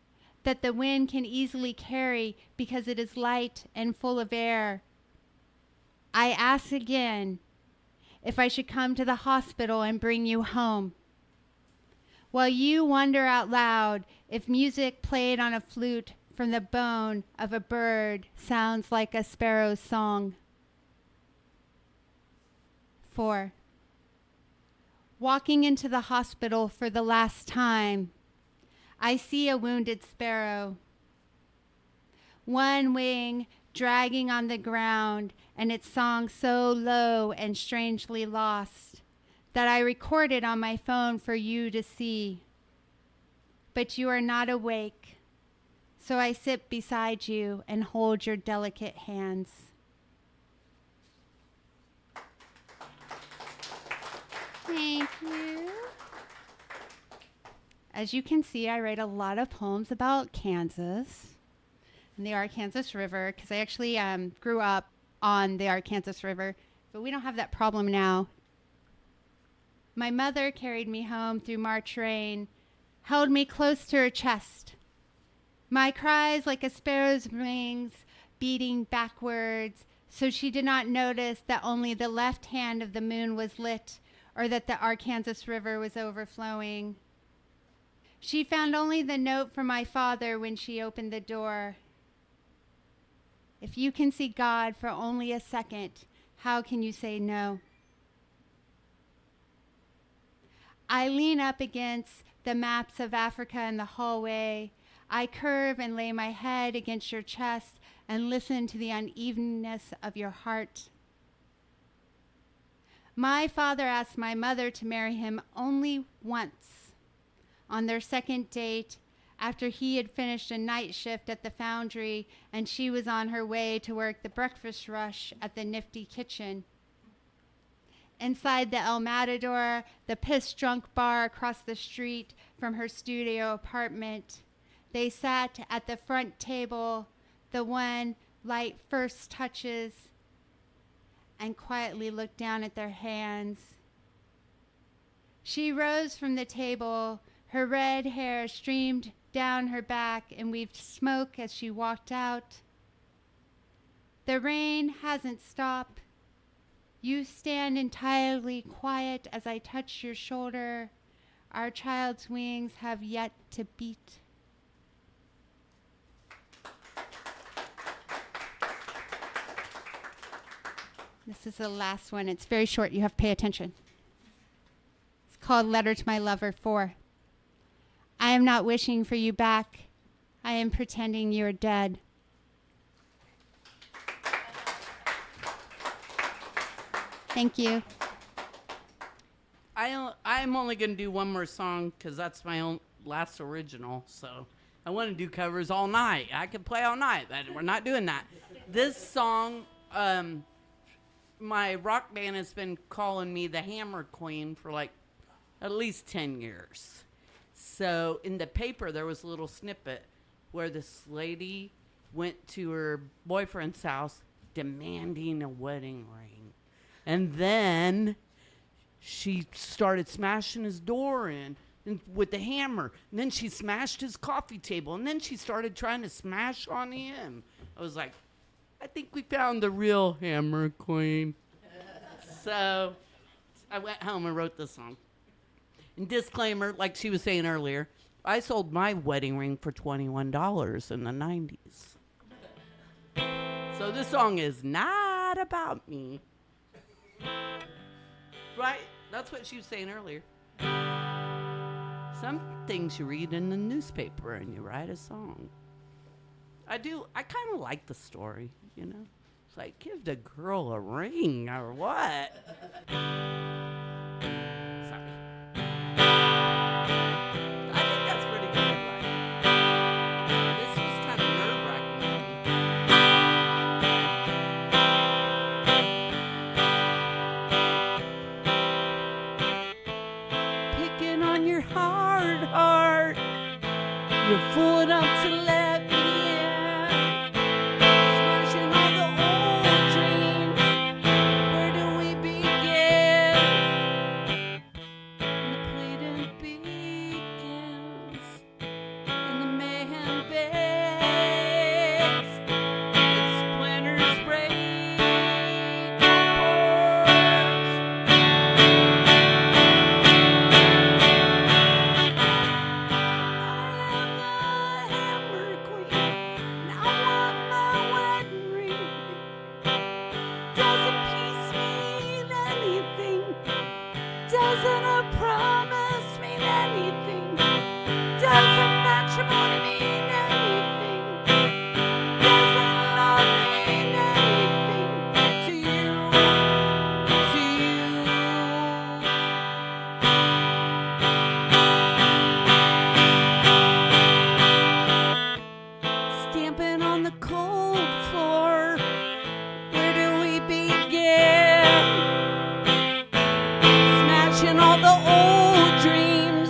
that the wind can easily carry because it is light and full of air. I ask again if I should come to the hospital and bring you home, while you wonder out loud if music played on a flute from the bone of a bird sounds like a sparrow's song. 4. Walking into the hospital for the last time, I see a wounded sparrow, one wing dragging on the ground and its song so low and strangely lost that I recorded on my phone for you to see. But you are not awake, so I sit beside you and hold your delicate hands. Thank you. As you can see, I write a lot of poems about Kansas and the Arkansas River, because I actually grew up on the Arkansas River, but we don't have that problem now. My mother carried me home through March rain, held me close to her chest. My cries like a sparrow's wings beating backwards, so she did not notice that only the left hand of the moon was lit or that the Arkansas River was overflowing. She found only the note from my father when she opened the door. If you can see God for only a second, how can you say no? I lean up against the maps of Africa in the hallway. I curve and lay my head against your chest and listen to the unevenness of your heart. My father asked my mother to marry him only once. On their second date, after he had finished a night shift at the foundry and she was on her way to work the breakfast rush at the nifty kitchen. Inside the El Matador, the piss-drunk bar across the street from her studio apartment, they sat at the front table, the one light first touches, and quietly looked down at their hands. She rose from the table, her red hair streamed down her back and weaved smoke as she walked out. The rain hasn't stopped. You stand entirely quiet as I touch your shoulder. Our child's wings have yet to beat. This is the last one. It's very short. You have to pay attention. It's called Letter to My Lover 4. I am not wishing for you back. I am pretending you're dead. Thank you. I'm only going to do one more song because that's my own last original. So I want to do covers all night. I could play all night, but we're not doing that. This song, my rock band has been calling me the Hammer Queen for like at least 10 years. So in the paper, there was a little snippet where this lady went to her boyfriend's house demanding a wedding ring. And then she started smashing his door in with the hammer. And then she smashed his coffee table. And then she started trying to smash on him. I was like, I think we found the real Hammer Queen. So I went home and wrote this song. And disclaimer, like she was saying earlier, I sold my wedding ring for $21 in the 90s. So this song is not about me. Right? That's what she was saying earlier. Some things you read in the newspaper and you write a song. I kind of like the story, you know? It's like, give the girl a ring or what? Sorry. I think that's pretty good, right? This was kind of nerve-wracking for me. Picking on your hard heart. You're fool enough to let me in. Smashing all the old dreams. Where do we begin? And the pleading begins. And the mayhem begs. And splinters break apart. Doesn't a promise mean anything? Doesn't matrimony mean anything? Doesn't love mean anything to you? Stamping on the cold floor, where do we begin? Smashing all the old dreams.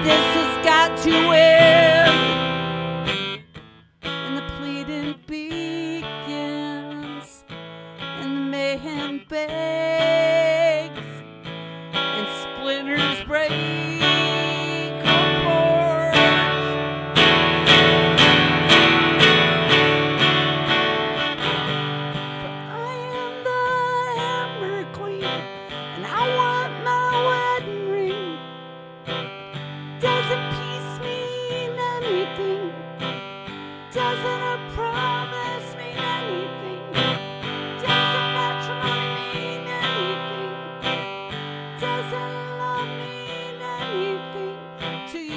This has got to end. And the pleading begins. And the mayhem begs. And Doesn't a promise mean anything? Does a matrimony mean anything? Doesn't love mean anything to you?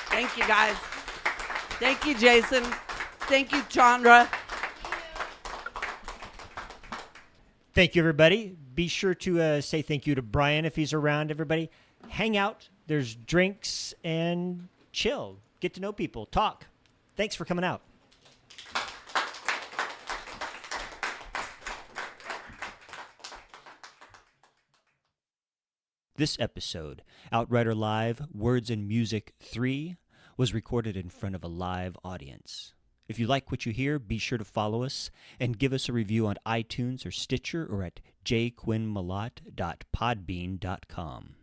Thank you, guys. Thank you, Jason. Thank you, Chandra. Thank you, everybody. Be sure to say thank you to Brian if he's around, everybody. Hang out. There's drinks and chill. Get to know people. Talk. Thanks for coming out. This episode, Outrider Live Words and Music 3, was recorded in front of a live audience. If you like what you hear, be sure to follow us and give us a review on iTunes or Stitcher or at jquinnmalott.podbean.com.